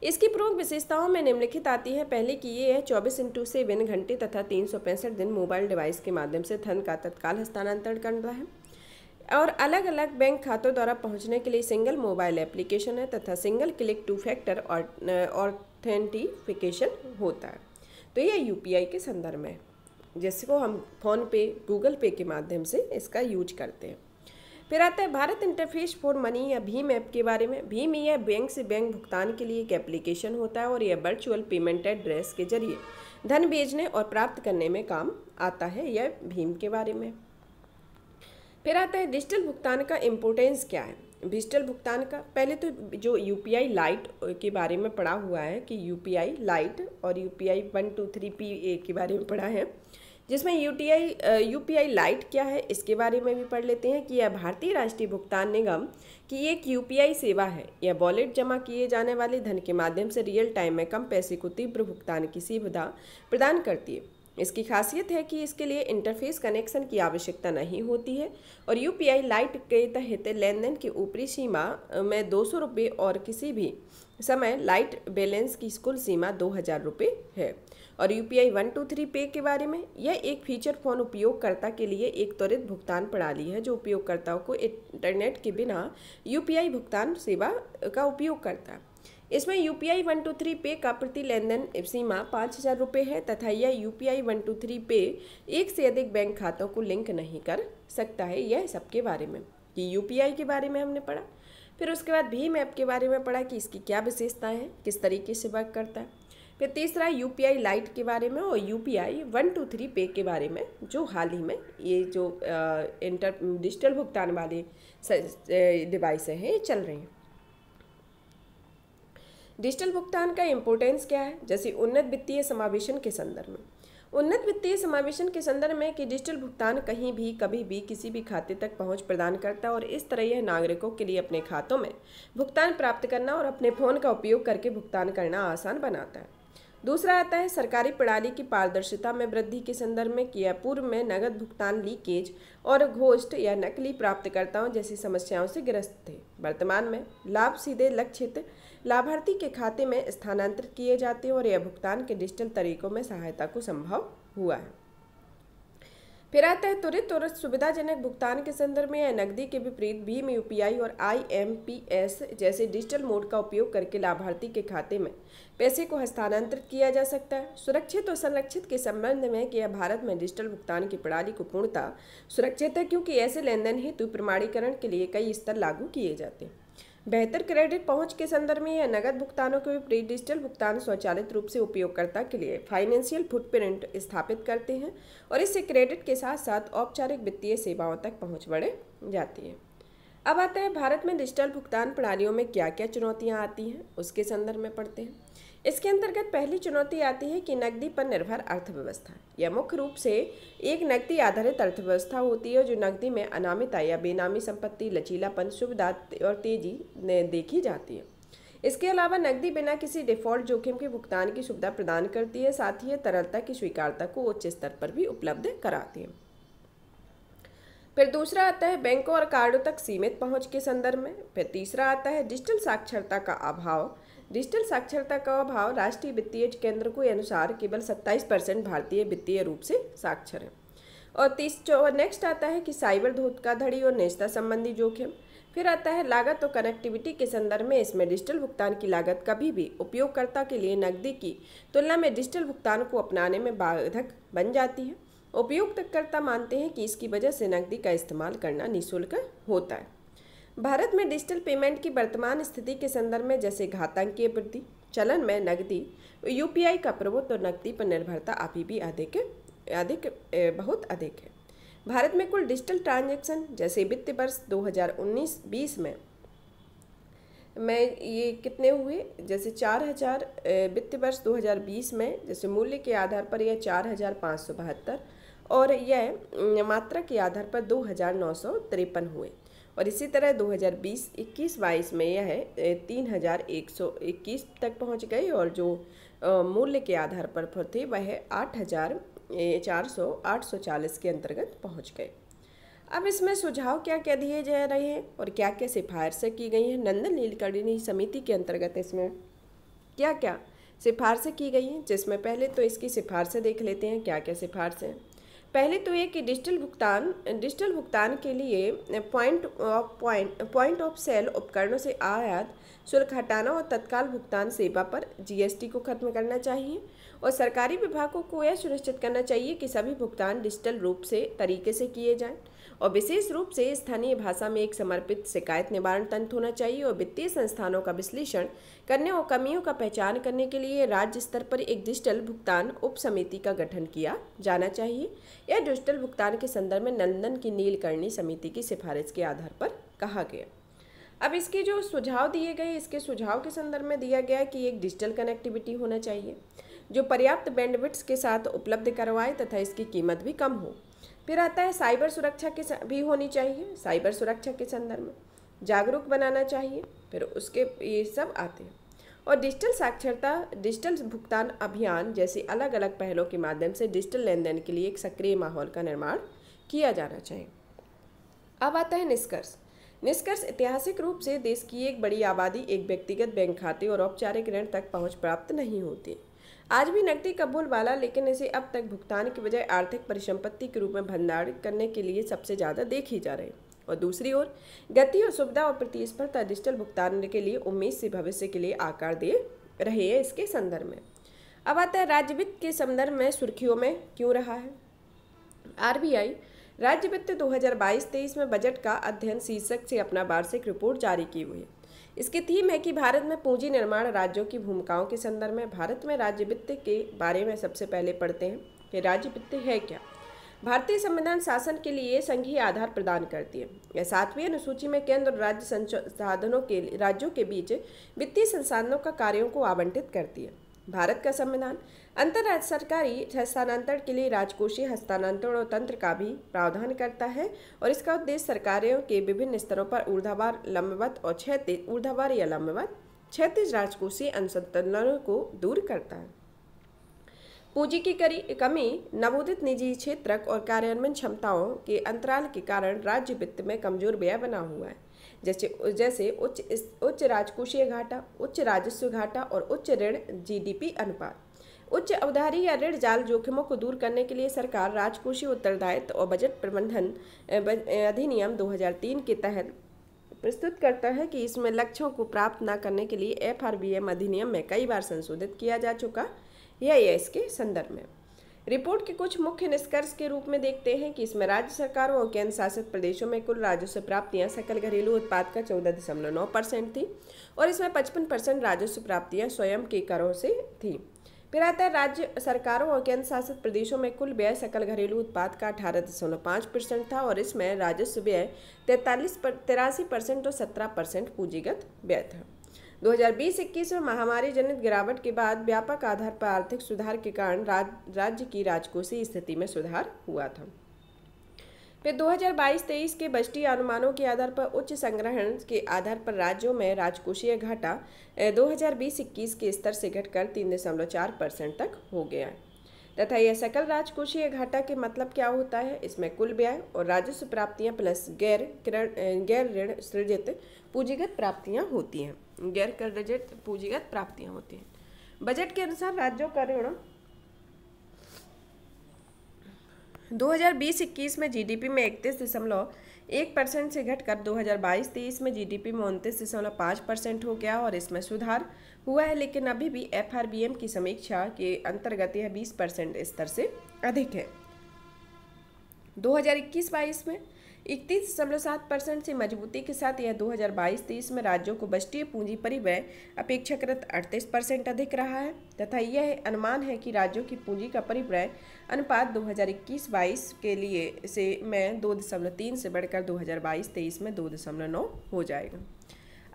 इसकी प्रमुख विशेषताओं में निम्नलिखित आती है। पहले की ये है 24/7 घंटे तथा 365 दिन मोबाइल डिवाइस के माध्यम से धन का तत्काल हस्तांतरण करना है और अलग अलग बैंक खातों द्वारा पहुंचने के लिए सिंगल मोबाइल एप्लीकेशन है तथा सिंगल क्लिक 2 फैक्टर ऑथेंटिफिकेशन होता है। तो यह यूपीआई के संदर्भ में, जिसको हम फ़ोन पे, गूगल पे के माध्यम से इसका यूज करते हैं। फिर आता है भारत इंटरफेस फॉर मनी या भीम ऐप के बारे में। भीम यह बैंक से बैंक भुगतान के लिए एक एप्लीकेशन होता है और यह वर्चुअल पेमेंट एड्रेस के जरिए धन भेजने और प्राप्त करने में काम आता है। यह भीम के बारे में। फिर आता है डिजिटल भुगतान का इम्पोर्टेंस क्या है। डिजिटल भुगतान का पहले तो जो यूपीआई लाइट के बारे में पढ़ा हुआ है कि यूपीआई लाइट और यूपीआई 123P के बारे में पढ़ा है, जिसमें यूपीआई लाइट क्या है इसके बारे में भी पढ़ लेते हैं कि यह भारतीय राष्ट्रीय भुगतान निगम की एक यूपीआई सेवा है। यह वॉलेट जमा किए जाने वाले धन के माध्यम से रियल टाइम में कम पैसे को तीव्र भुगतान की सुविधा प्रदान करती है। इसकी खासियत है कि इसके लिए इंटरफेस कनेक्शन की आवश्यकता नहीं होती है और यूपीआई लाइट के तहत लेनदेन की ऊपरी सीमा में 200 रुपये और किसी भी समय लाइट बैलेंस की कुल सीमा 2000 रुपये है। और यूपीआई 123P के बारे में, यह एक फीचर फोन उपयोगकर्ता के लिए एक त्वरित भुगतान प्रणाली है जो उपयोगकर्ताओं को इंटरनेट के बिना यूपीआई भुगतान सेवा का उपयोग करता है। इसमें यूपीआई 123P का प्रति लेनदेन सीमा 5000 रुपये है तथा यह यूपीआई 123P एक से अधिक बैंक खातों को लिंक नहीं कर सकता है। यह सबके बारे में कि यूपीआई के बारे में हमने पढ़ा। फिर उसके बाद भीम ऐप के बारे में पढ़ा कि इसकी क्या विशेषताएं हैं, किस तरीके से वर्क करता है। फिर तीसरा यूपीआई लाइट के बारे में और यूपीआई 123P के बारे में, जो हाल ही में ये जो डिजिटल भुगतान वाले डिवाइस हैं ये चल रहे हैं। डिजिटल भुगतान का इम्पोर्टेंस क्या है, जैसे उन्नत वित्तीय समावेशन के संदर्भ में। उन्नत वित्तीय समावेशन के संदर्भ में कि डिजिटल भुगतान कहीं भी कभी भी किसी भी खाते तक पहुंच प्रदान करता है और इस तरह यह नागरिकों के लिए अपने खातों में भुगतान प्राप्त करना और अपने फ़ोन का उपयोग करके भुगतान करना आसान बनाता है। दूसरा आता है सरकारी प्रणाली की पारदर्शिता में वृद्धि के संदर्भ में कि यह पूर्व में नगद भुगतान लीकेज और घोस्ट या नकली प्राप्तकर्ताओं जैसी समस्याओं से ग्रस्त थे। वर्तमान में लाभ सीधे लक्षित लाभार्थी के खाते में स्थानांतरित किए जाते हैं और यह भुगतान के डिजिटल तरीकों में सहायता को संभव हुआ है। फिर आता है त्वरित और सुविधाजनक भुगतान के संदर्भ में, यह नकदी के विपरीत भीम यूपीआई और IMPS जैसे डिजिटल मोड का उपयोग करके लाभार्थी के खाते में पैसे को हस्तांतरित किया जा सकता है। सुरक्षित और संरक्षित के संबंध में कि यह भारत में डिजिटल भुगतान की प्रणाली को पूर्णतः सुरक्षित है क्योंकि ऐसे लेनदेन हेतु प्रमाणीकरण के लिए कई स्तर लागू किए जाते हैं। बेहतर क्रेडिट पहुंच के संदर्भ में यह नगद भुगतानों के विपरीत डिजिटल भुगतान स्वचालित रूप से उपयोगकर्ता के लिए फाइनेंशियल फुटप्रिंट स्थापित करते हैं और इससे क्रेडिट के साथ साथ औपचारिक वित्तीय सेवाओं तक पहुंच बढ़ जाती है। अब आता है भारत में डिजिटल भुगतान प्रणालियों में क्या क्या चुनौतियां आती हैं, उसके संदर्भ में पढ़ते हैं। इसके अंतर्गत पहली चुनौती आती है कि नकदी पर निर्भर अर्थव्यवस्था। यह मुख्य रूप से एक नकदी आधारित अर्थव्यवस्था होती है जो नकदी में अनामिता या बेनामी संपत्ति, लचीलापन, सुविधा और तेजी देखी जाती है। इसके अलावा नकदी बिना किसी डिफॉल्ट जोखिम के भुगतान की सुविधा प्रदान करती है, साथ ही तरलता की स्वीकार्यता को उच्च स्तर पर भी उपलब्ध कराती है। फिर दूसरा आता है बैंकों और कार्डों तक सीमित पहुंच के संदर्भ में। फिर तीसरा आता है डिजिटल साक्षरता का अभाव। डिजिटल साक्षरता का अभाव राष्ट्रीय वित्तीय केंद्र के अनुसार केवल 27% भारतीय वित्तीय रूप से साक्षर हैं। और नेक्स्ट आता है कि साइबर धोखाधड़ी और निजता संबंधी जोखिम। फिर आता है लागत और कनेक्टिविटी के संदर्भ में, इसमें डिजिटल भुगतान की लागत कभी भी उपयोगकर्ता के लिए नकदी की तुलना में डिजिटल भुगतान को अपनाने में बाधक बन जाती है। उपयोगकर्ता मानते हैं कि इसकी वजह से नकदी का इस्तेमाल करना निःशुल्क होता है। भारत में डिजिटल पेमेंट की वर्तमान स्थिति के संदर्भ में, जैसे घातांकीय वृद्धि, चलन में नकदी, यूपीआई का प्रभुत्व और नकदी पर निर्भरता अभी भी बहुत अधिक है। भारत में कुल डिजिटल ट्रांजैक्शन जैसे वित्त वर्ष 2019-20 में ये कितने हुए, जैसे 4000, वित्त वर्ष 2020 में जैसे मूल्य के आधार पर यह 4572 और यह मात्रा के आधार पर 2953 हुए। और इसी तरह 2020-21-22 में यह 3121 तक पहुंच गए और जो मूल्य के आधार पर थे वह 840 के अंतर्गत पहुंच गए। अब इसमें सुझाव क्या क्या दिए जा रहे हैं और क्या क्या सिफारिशें की गई हैं। नंदन नीलकर्णी समिति के अंतर्गत इसमें क्या क्या सिफारिशें की गई हैं, जिसमें पहले तो इसकी सिफारिशें देख लेते हैं क्या क्या सिफारिशें हैं। पहले तो ये कि डिजिटल भुगतान के लिए पॉइंट ऑफ सेल उपकरणों से आयात शुल्क हटाना और तत्काल भुगतान सेवा पर GST को खत्म करना चाहिए और सरकारी विभागों को यह सुनिश्चित करना चाहिए कि सभी भुगतान डिजिटल रूप से तरीके से किए जाएं और विशेष रूप से स्थानीय भाषा में एक समर्पित शिकायत निवारण तंत्र होना चाहिए और वित्तीय संस्थानों का विश्लेषण करने और कमियों का पहचान करने के लिए राज्य स्तर पर एक डिजिटल भुगतान उप समिति का गठन किया जाना चाहिए। यह डिजिटल भुगतान के संदर्भ में नंदन की नीलकर्णी समिति की सिफारिश के आधार पर कहा गया। अब इसके जो सुझाव दिए गए, इसके सुझाव के संदर्भ में दिया गया कि एक डिजिटल कनेक्टिविटी होना चाहिए जो पर्याप्त बैंडविड्थ के साथ उपलब्ध करवाए तथा इसकी कीमत भी कम हो। फिर आता है साइबर सुरक्षा भी होनी चाहिए, साइबर सुरक्षा के संदर्भ में जागरूक बनाना चाहिए। फिर उसके ये सब आते हैं। और डिजिटल साक्षरता, डिजिटल भुगतान अभियान जैसे अलग अलग पहलों के माध्यम से डिजिटल लेन देन के लिए एक सक्रिय माहौल का निर्माण किया जाना चाहिए। अब आता है निष्कर्ष। निष्कर्ष ऐतिहासिक रूप से देश की एक बड़ी आबादी एक व्यक्तिगत बैंक खाते और औपचारिक ऋण तक पहुंच प्राप्त नहीं होती। आज भी नकदी का बोलबाला, लेकिन इसे अब तक भुगतान के बजाय आर्थिक परिसंपत्ति के रूप में भंडार करने के लिए सबसे ज़्यादा देखी जा रही है। और दूसरी ओर गति और सुविधा और प्रतिस्पर्धा डिजिटल भुगतान के लिए उम्मीद से भविष्य के लिए आकार दे रहे हैं। इसके संदर्भ में अब आता है राज्य वित्त के संदर्भ में सुर्खियों में क्यों रहा है। आरबीआई राज्य वित्त 2022-23 में बजट का अध्ययन शीर्षक से अपना वार्षिक रिपोर्ट जारी की हुई है। इसकी थीम है कि भारत में पूंजी निर्माण राज्यों की भूमिकाओं के संदर्भ में। भारत में राज्य वित्त के बारे में सबसे पहले पढ़ते हैं कि राज्य वित्त है क्या। भारतीय संविधान शासन के लिए संघीय आधार प्रदान करती है। यह 7वीं अनुसूची में केंद्र और राज्य संसाधनों के राज्यों के बीच वित्तीय संसाधनों का कार्यों को आवंटित करती है। भारत का संविधान अंतर्राज्य सरकारी हस्तांतरण के लिए राजकोषीय हस्तांतरण और तंत्र का भी प्रावधान करता है और इसका उद्देश्य सरकारों के विभिन्न स्तरों पर ऊर्ध्वाधर, लंबवत और क्षैतिज, ऊर्ध्वाधर या लंबवत क्षैतिज राजकोषीय असंतुलनों को दूर करता है। पूंजी की कमी, नवोदित निजी क्षेत्रक और कार्यान्वयन क्षमताओं के अंतराल के कारण राज्य वित्त में कमजोर व्यय बना हुआ है, जैसे उच्च राजकोषीय घाटा, उच्च राजस्व घाटा और उच्च ऋण जीडीपी अनुपात। उच्च अवधारी या ऋण जाल जोखिमों को दूर करने के लिए सरकार राजकोषीय उत्तरदायित्व और बजट प्रबंधन अधिनियम 2003 के तहत प्रस्तुत करता है कि इसमें लक्ष्यों को प्राप्त न करने के लिए एफआरबीएम अधिनियम में कई बार संशोधित किया जा चुका। यह इसके संदर्भ में रिपोर्ट के कुछ मुख्य निष्कर्ष के रूप में देखते हैं कि इसमें राज्य सरकारों और केंद्र शासित प्रदेशों में कुल राजस्व प्राप्तियां सकल घरेलू उत्पाद का 14.9% थी और इसमें 55% राजस्व प्राप्तियां स्वयं के करों से थी। फिर आता है राज्य सरकारों और केंद्र शासित प्रदेशों में कुल व्यय सकल घरेलू उत्पाद का 18.5% था और इसमें राजस्व व्यय 83% और 17% पूंजीगत व्यय था। 2020-21 में महामारी जनित गिरावट के बाद व्यापक आधार पर आर्थिक सुधार के कारण राज्य की राजकोषीय स्थिति में सुधार हुआ था। फिर 2022-23 के बजटीय अनुमानों के आधार पर उच्च संग्रहण के आधार पर राज्यों में राजकोषीय घाटा 2020-21 के स्तर से घटकर 3.4% तक हो गया है तथा यह सकल राजकोषीय घाटा के मतलब क्या होता है। इसमें कुल व्यय और राजस्व प्राप्तियां प्लस गैर ऋण सृजित पूंजीगत प्राप्तियां होती हैं। गैर कर्जित पूंजीगत प्राप्तियां होती हैं। बजट के अनुसार राज्यों का ऋण 2020-21 में जीडीपी में 31.1% से घटकर 2022-23 में जीडीपी में 29.5% हो गया और इसमें सुधार हुआ है, लेकिन अभी भी एफआरबीएम की समीक्षा के अंतर्गत यह 20% स्तर से अधिक है। 2021-22 में 31.7% से मजबूती के साथ यह 2022-23 में राज्यों को बजटीय पूंजी परिव्यय अपेक्षाकृत 38% अधिक रहा है तथा यह अनुमान है कि राज्यों की पूंजी का परिव्यय अनुपात 2021-22 के लिए से में 2.3 से बढ़कर 2022-23 में 2.9 हो जाएगा।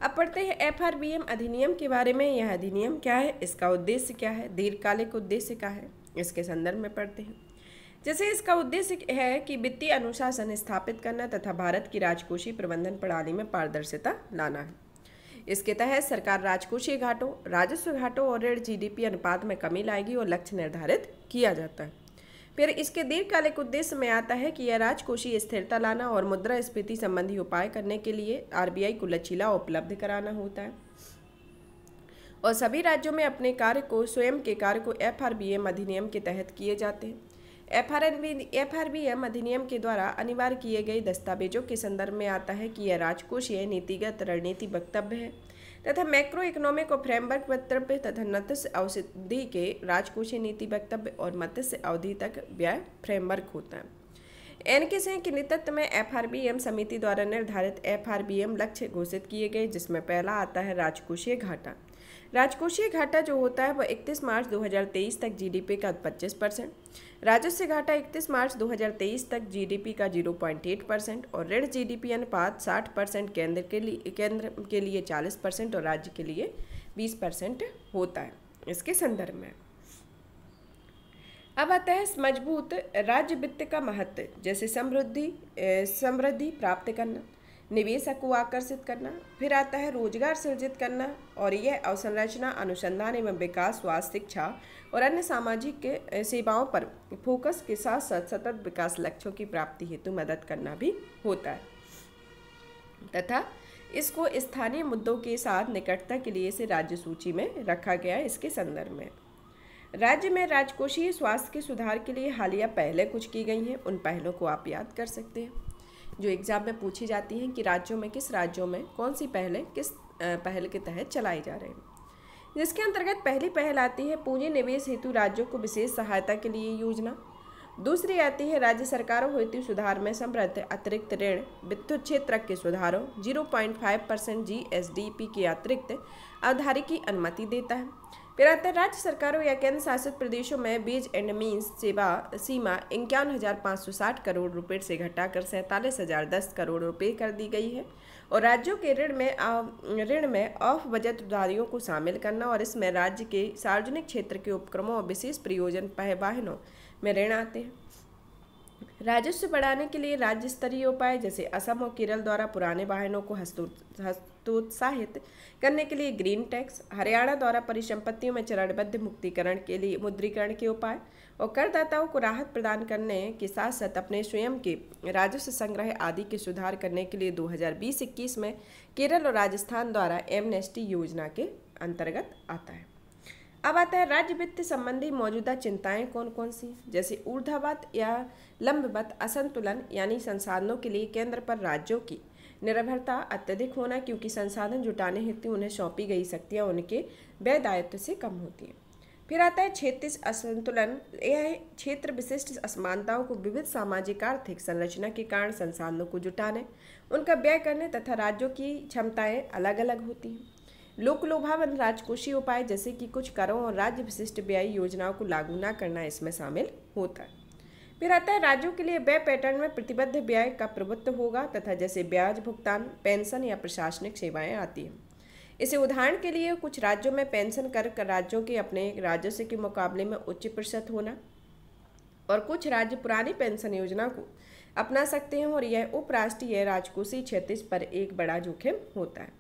अब पढ़ते हैं एफआरबीएम अधिनियम के बारे में। यह अधिनियम क्या है, इसका उद्देश्य क्या है, दीर्घकालिक उद्देश्य क्या है, इसके संदर्भ में पढ़ते हैं। जैसे इसका उद्देश्य है कि वित्तीय अनुशासन स्थापित करना तथा भारत की राजकोषीय प्रबंधन प्रणाली में पारदर्शिता लाना है। इसके तहत सरकार राजकोषीय घाटों, राजस्व घाटों और ऋण जीडीपी अनुपात में कमी लाएगी और लक्ष्य निर्धारित किया जाता है। फिर इसके दीर्घकालिक उद्देश्य में आता है कि यह राजकोषीय स्थिरता लाना और मुद्रास्फीति संबंधी उपाय करने के लिए आरबीआई को लचीला उपलब्ध कराना होता है और सभी राज्यों में अपने कार्य को स्वयं के कार्य को एफआरबीएम अधिनियम के तहत किए जाते हैं। एफआरबीएम अधिनियम के द्वारा अनिवार्य किए गए दस्तावेजों के संदर्भ में आता है कि यह राजकोषीय नीतिगत रणनीति वक्तव्य है तथा मैक्रो इकोनॉमिक और फ्रेमवर्क वक्तव्य तथा मत्स्य अवधि के राजकोषीय नीति वक्तव्य और मत्स्य अवधि तक व्यय फ्रेमवर्क होता है। एन.के. सिंह के नेतृत्व में एफआरबीएम समिति द्वारा निर्धारित एफआरबीएम लक्ष्य घोषित किए गए, जिसमें पहला आता है राजकोषीय घाटा। राजकोषीय घाटा जो होता है वह 31 मार्च 2023 तक जीडीपी का 25%, राजस्व घाटा 31 मार्च 2023 तक जीडीपी का 0.8% और ऋण जीडीपी अनुपात 60% केंद्र के लिए 40% और राज्य के लिए 20% होता है। इसके संदर्भ में अब आता है मजबूत राज्य वित्त का महत्व, जैसे समृद्धि प्राप्त करना, निवेशक को आकर्षित करना। फिर आता है रोजगार सृजित करना, और यह अवसंरचना, अनुसंधान एवं विकास, स्वास्थ्य, शिक्षा और अन्य सामाजिक सेवाओं पर फोकस के साथ साथ सतत विकास लक्ष्यों की प्राप्ति हेतु मदद करना भी होता है, तथा इसको स्थानीय मुद्दों के साथ निकटता के लिए इसे राज्य सूची में रखा गया है। इसके संदर्भ में राज्य में राजकोषीय स्वास्थ्य के सुधार के लिए हालिया पहले कुछ की गई हैं, उन पहलों को आप याद कर सकते हैं जो एग्जाम में पूछी जाती हैं कि किस राज्यों में कौन सी पहलें किस पहल के तहत चलाई जा रही हैं। जिसके अंतर्गत पहली पहल आती है पूंजी निवेश हेतु राज्यों को विशेष सहायता के लिए योजना। दूसरी आती है राज्य सरकारों हेतु सुधार में समृद्ध अतिरिक्त ऋण, विद्युत क्षेत्र के सुधारों 0.5% GSDP के अतिरिक्त अवधारी की अनुमति देता है। फिर आता है राज्य सरकारों या केंद्र शासित प्रदेशों में बीज एंड मीन्स सेवा सीमा 51,560 करोड़ रुपए से घटाकर 47,010 करोड़ रुपए कर दी गई है, और राज्यों के ऋण में ऑफ बजट उधारियों को शामिल करना, और इसमें राज्य के सार्वजनिक क्षेत्र के उपक्रमों और विशेष प्रयोजन वाहनों में ऋण आते हैं। राजस्व बढ़ाने के लिए राज्य स्तरीय उपाय, जैसे असम और केरल द्वारा पुराने वाहनों को हस्तोत्साहित करने के लिए ग्रीन टैक्स, हरियाणा द्वारा परिसंपत्तियों में चरणबद्ध मुक्तिकरण के लिए मुद्रीकरण के उपाय, और करदाताओं को राहत प्रदान करने के साथ साथ अपने स्वयं के राजस्व संग्रह आदि के सुधार करने के लिए 2020-21 में केरल और राजस्थान द्वारा एमनेस्टी योजना के अंतर्गत आता है। अब आता है राज्य वित्त संबंधी मौजूदा चिंताएं कौन कौन सी, जैसे ऊर्ध्वाधर या लंबवत असंतुलन, यानी संसाधनों के लिए केंद्र पर राज्यों की निर्भरता अत्यधिक होना, क्योंकि संसाधन जुटाने हेतु उन्हें सौंपी गई शक्तियाँ उनके व्यय दायित्व से कम होती हैं। फिर आता है क्षेत्रीय असंतुलन, यह क्षेत्र विशिष्ट असमानताओं को विविध सामाजिक आर्थिक संरचना के कारण संसाधनों को जुटाने, उनका व्यय करने तथा राज्यों की क्षमताएं अलग अलग होती हैं। लोक लोभावन राजकोषीय उपाय, जैसे कि कुछ करों और राज्य विशिष्ट व्यय योजनाओं को लागू न करना इसमें शामिल होता है। फिर आता है राज्यों के लिए व्यय पैटर्न में प्रतिबद्ध व्यय का प्रभुत्व होगा, तथा जैसे ब्याज भुगतान, पेंशन या प्रशासनिक सेवाएं आती हैं। इसे उदाहरण के लिए कुछ राज्यों में पेंशन कर राज्यों के अपने राजस्व के मुकाबले में उच्च प्रतिशत होना, और कुछ राज्य पुरानी पेंशन योजना को अपना सकते हैं, और यह उपराष्ट्रीय राजकोषीय क्षतिज पर एक बड़ा जोखिम होता है।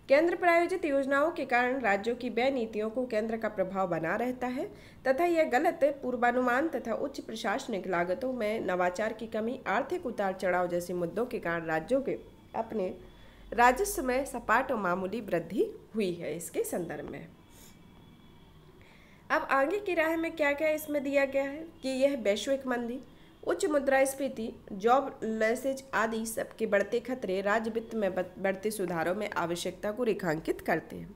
केंद्र प्रायोजित योजनाओं के कारण राज्यों की व्यय नीतियों को केंद्र का प्रभाव बना रहता है, तथा यह गलत पूर्वानुमान तथा उच्च प्रशासनिक लागतों में नवाचार की कमी, आर्थिक उतार चढ़ाव जैसे मुद्दों के कारण राज्यों के अपने राजस्व में सपाट और मामूली वृद्धि हुई है। इसके संदर्भ में अब आगे की राह में क्या क्या इसमें दिया गया है कि यह वैश्विक मंदी, उच्च मुद्रास्फीति, जॉब लॉसेज आदि सबके बढ़ते खतरे राज्य वित्त में बढ़ते सुधारों में आवश्यकता को रेखांकित करते हैं।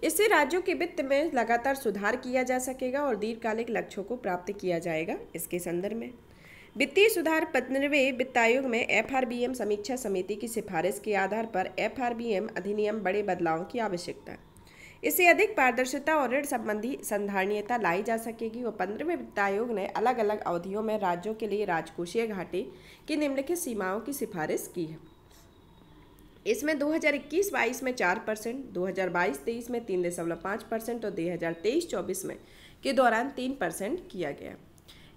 इससे राज्यों के वित्त में लगातार सुधार किया जा सकेगा और दीर्घकालिक लक्ष्यों को प्राप्त किया जाएगा। इसके संदर्भ में वित्तीय सुधार 15वें वित्त आयोग में एफआरबीएम समीक्षा समिति की सिफारिश के आधार पर एफआरबीएम अधिनियम बड़े बदलावों की आवश्यकता है। इससे अधिक पारदर्शिता और ऋण संबंधी संधारणीयता लाई जा सकेगी, और 15वें वित्त आयोग ने अलग अलग अवधियों में राज्यों के लिए राजकोषीय घाटे की निम्नलिखित सीमाओं की सिफारिश की है। इसमें 2021-22 में 4%, 2022-23 में 3.5% और 2023-24 में के दौरान 3% किया गया।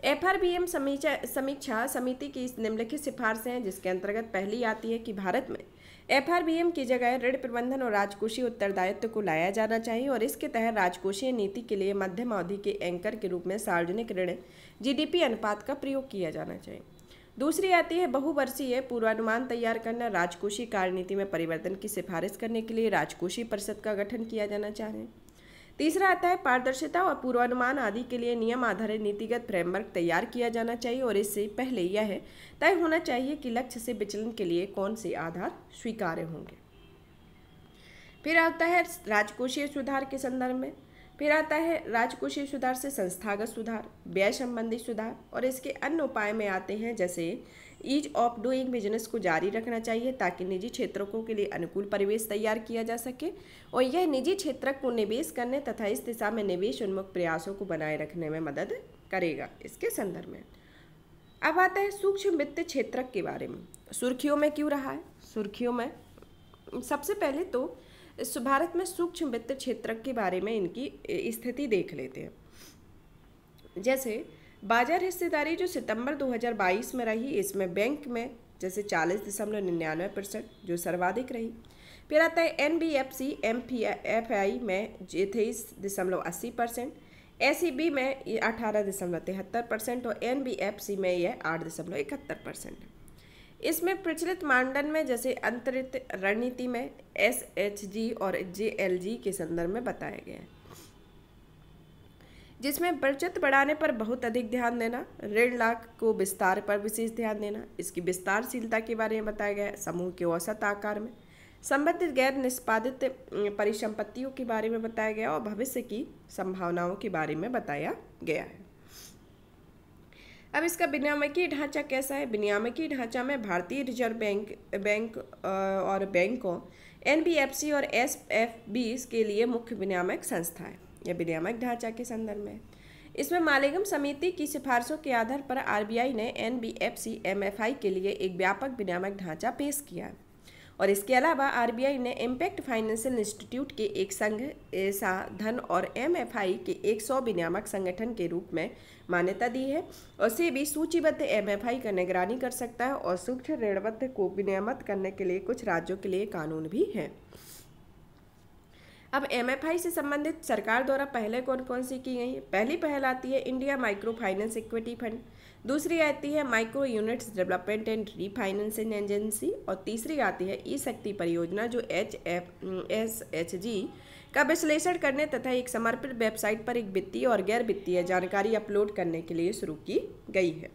एफआरबीएम समीक्षा समिति की निम्नलिखित सिफारिशें हैं, जिसके अंतर्गत पहली आती है कि भारत में एफआरबीएम की जगह ऋण प्रबंधन और राजकोषीय उत्तरदायित्व को लाया जाना चाहिए, और इसके तहत राजकोषीय नीति के लिए मध्यम अवधि के एंकर के रूप में सार्वजनिक ऋण जीडीपी अनुपात का प्रयोग किया जाना चाहिए। दूसरी आती है बहुवर्षीय पूर्वानुमान तैयार करना, राजकोषीय कार्यनीति में परिवर्तन की सिफारिश करने के लिए राजकोषीय परिषद का गठन किया जाना चाहिए। तीसरा आता है पारदर्शिता और पूर्वानुमान आदि के लिए नियम आधारित नीतिगत फ्रेमवर्क तैयार किया जाना चाहिए, और इससे पहले यह तय होना चाहिए कि लक्ष्य से विचलन के लिए कौन से आधार स्वीकार्य होंगे। फिर आता है राजकोषीय सुधार के संदर्भ में फिर आता है राजकोषीय सुधार से संस्थागत सुधार, व्यय संबंधी सुधार और इसके अन्य उपाय में आते हैं जैसे ईज ऑफ डूइंग बिजनेस को जारी रखना चाहिए ताकि निजी क्षेत्रों के लिए अनुकूल परिवेश तैयार किया जा सके और यह निजी क्षेत्र को निवेश करने तथा इस दिशा में निवेश उन्मुख प्रयासों को बनाए रखने में मदद करेगा। इसके संदर्भ में अब आता है सूक्ष्म वित्त क्षेत्र के बारे में। सुर्खियों में क्यों रहा है? सुर्खियों में सबसे पहले तो भारत में सूक्ष्म वित्त क्षेत्र के बारे में इनकी स्थिति देख लेते हैं। जैसे बाजार हिस्सेदारी जो सितंबर 2022 में रही, इसमें बैंक में जैसे 40.99% जो सर्वाधिक रही। फिर आता है NBFC MFI में 23.80%, SEB में 18.73% और NBFC में यह 8.71%। इसमें प्रचलित मानदंड में जैसे अंतरित रणनीति में SHG और JLG के संदर्भ में बताया गया है, जिसमें बचत बढ़ाने पर बहुत अधिक ध्यान देना, ऋण लाभ को विस्तार पर विशेष ध्यान देना, इसकी विस्तारशीलता के बारे में बताया गया है, समूह के औसत आकार में संबंधित गैर निष्पादित परिसंपत्तियों के बारे में बताया गया और भविष्य की संभावनाओं के बारे में बताया गया है। अब इसका विनियामकीय ढांचा कैसा है? विनियामकीय ढांचा में भारतीय रिजर्व बैंक और बैंकों, NBFC और SFB के लिए मुख्य विनियामक संस्था है। यह विनियामक ढांचा के संदर्भ में। इसमें मालेगांव समिति की सिफारिशों के आधार पर RBI ने NBFC MFI के लिए एक व्यापक विनियामक ढांचा पेश किया है और इसके अलावा RBI ने इम्पैक्ट फाइनेंशियल इंस्टीट्यूट के एक संघ ऐसा धन और MFI के 100 विनियामक संगठन के रूप में मान्यता दी है और सेबी सूचीबद्ध MFI का निगरानी कर सकता है और सूक्ष्म ऋणबद्ध को विनियमित करने के लिए कुछ राज्यों के लिए कानून भी है। अब MFI से संबंधित सरकार द्वारा पहले कौन कौन सी की गई है? पहली पहल आती है India micro finance equity fund, दूसरी आती है micro units development and refinancing agency और तीसरी आती है ई शक्ति परियोजना जो HFSHG का विश्लेषण करने तथा एक समर्पित वेबसाइट पर एक वित्तीय और गैर वित्तीय जानकारी अपलोड करने के लिए शुरू की गई है।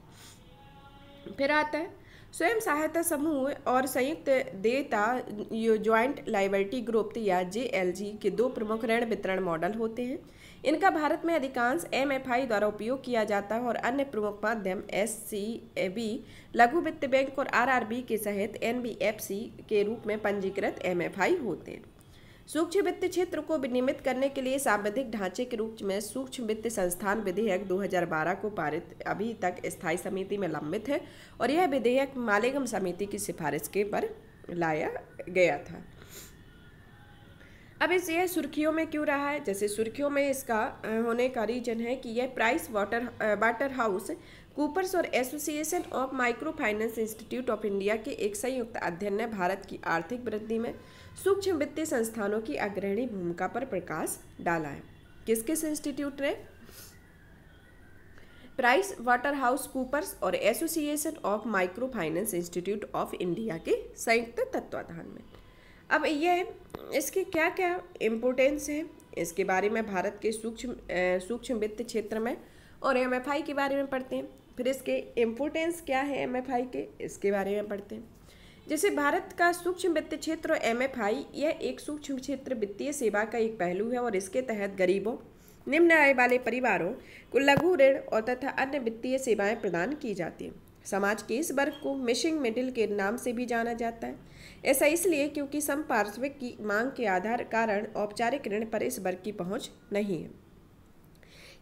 फिर आता है स्वयं सहायता समूह और संयुक्त देयता ज्वाइंट लायबिलिटी ग्रुप या JLG के दो प्रमुख ऋण वितरण मॉडल होते हैं। इनका भारत में अधिकांश MFI द्वारा उपयोग किया जाता है और अन्य प्रमुख माध्यम SCB, लघु वित्त बैंक और RRB के सहित NBFC के रूप में पंजीकृत MFI होते हैं। सूक्ष्म वित्त क्षेत्र को विनियमित करने के लिए सांविधिक ढांचे के रूप में सूक्ष्म वित्त संस्थान विधेयक 2012 को पारित अभी तक स्थायी समिति में लंबित है और यह विधेयक मालेगांव समिति की सिफारिश के पर लाया गया था। अब यह सुर्खियों में क्यों रहा है? जैसे सुर्खियों में इसका होने का रीजन है कि यह प्राइस वाटर हाउस कूपर्स और association of micro finance institute of India के एक संयुक्त अध्ययन ने भारत की आर्थिक वृद्धि में सूक्ष्म वित्तीय संस्थानों की अग्रणी भूमिका पर प्रकाश डाला है। किस किस इंस्टीट्यूट ने? प्राइस वाटर हाउस कूपर्स और association of micro finance institute of India के संयुक्त तत्वाधान में। अब यह इसके क्या क्या इम्पोर्टेंस है इसके बारे में भारत के सूक्ष्म वित्त क्षेत्र में और MFI के बारे में पढ़ते हैं। फिर इसके इम्पोर्टेंस क्या है MFI के, इसके बारे में पढ़ते हैं। जैसे भारत का सूक्ष्म वित्त क्षेत्र और MFI यह एक सूक्ष्म क्षेत्र वित्तीय सेवा का एक पहलू है और इसके तहत गरीबों, निम्न आय वाले परिवारों को लघु ऋण और तथा अन्य वित्तीय सेवाएं प्रदान की जाती हैं। समाज के इस वर्ग को मिशिंग मिडिल के नाम से भी जाना जाता है। ऐसा इसलिए क्योंकि संपार्श्विक की मांग के आधार कारण औपचारिक ऋण पर इस वर्ग की पहुंच नहीं है।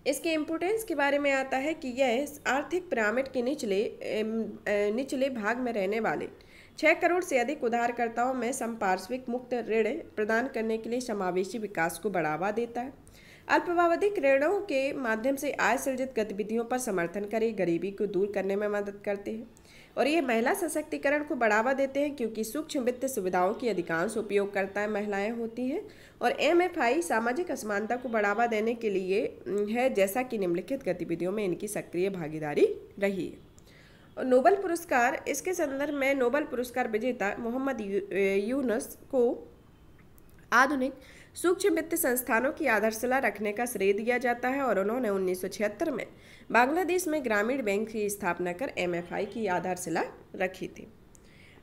इसके इम्पोर्टेंस के बारे में आता है कि यह आर्थिक पिरामिड के निचले भाग में रहने वाले 6 करोड़ से अधिक उधारकर्ताओं में संपार्श्विक मुक्त ऋण प्रदान करने के लिए समावेशी विकास को बढ़ावा देता है। अल्पावधिक ऋणों के माध्यम से आय सृजित गतिविधियों पर समर्थन करे, गरीबी को दूर करने में मदद करते हैं और ये महिला सशक्तिकरण को बढ़ावा देते हैं क्योंकि सूक्ष्म वित्त सुविधाओं की अधिकांश उपयोगकर्ता महिलाएं होती हैं और MFI सामाजिक असमानता को बढ़ावा देने के लिए है, जैसा कि निम्नलिखित गतिविधियों में इनकी सक्रिय भागीदारी रही है। और नोबेल पुरस्कार, इसके संदर्भ में नोबेल पुरस्कार विजेता मोहम्मद यूनुस को आधुनिक सूक्ष्म वित्त संस्थानों की आधारशिला रखने का श्रेय दिया जाता है और उन्होंने 1976 में बांग्लादेश में ग्रामीण बैंक की स्थापना कर MFI की आधारशिला रखी थी।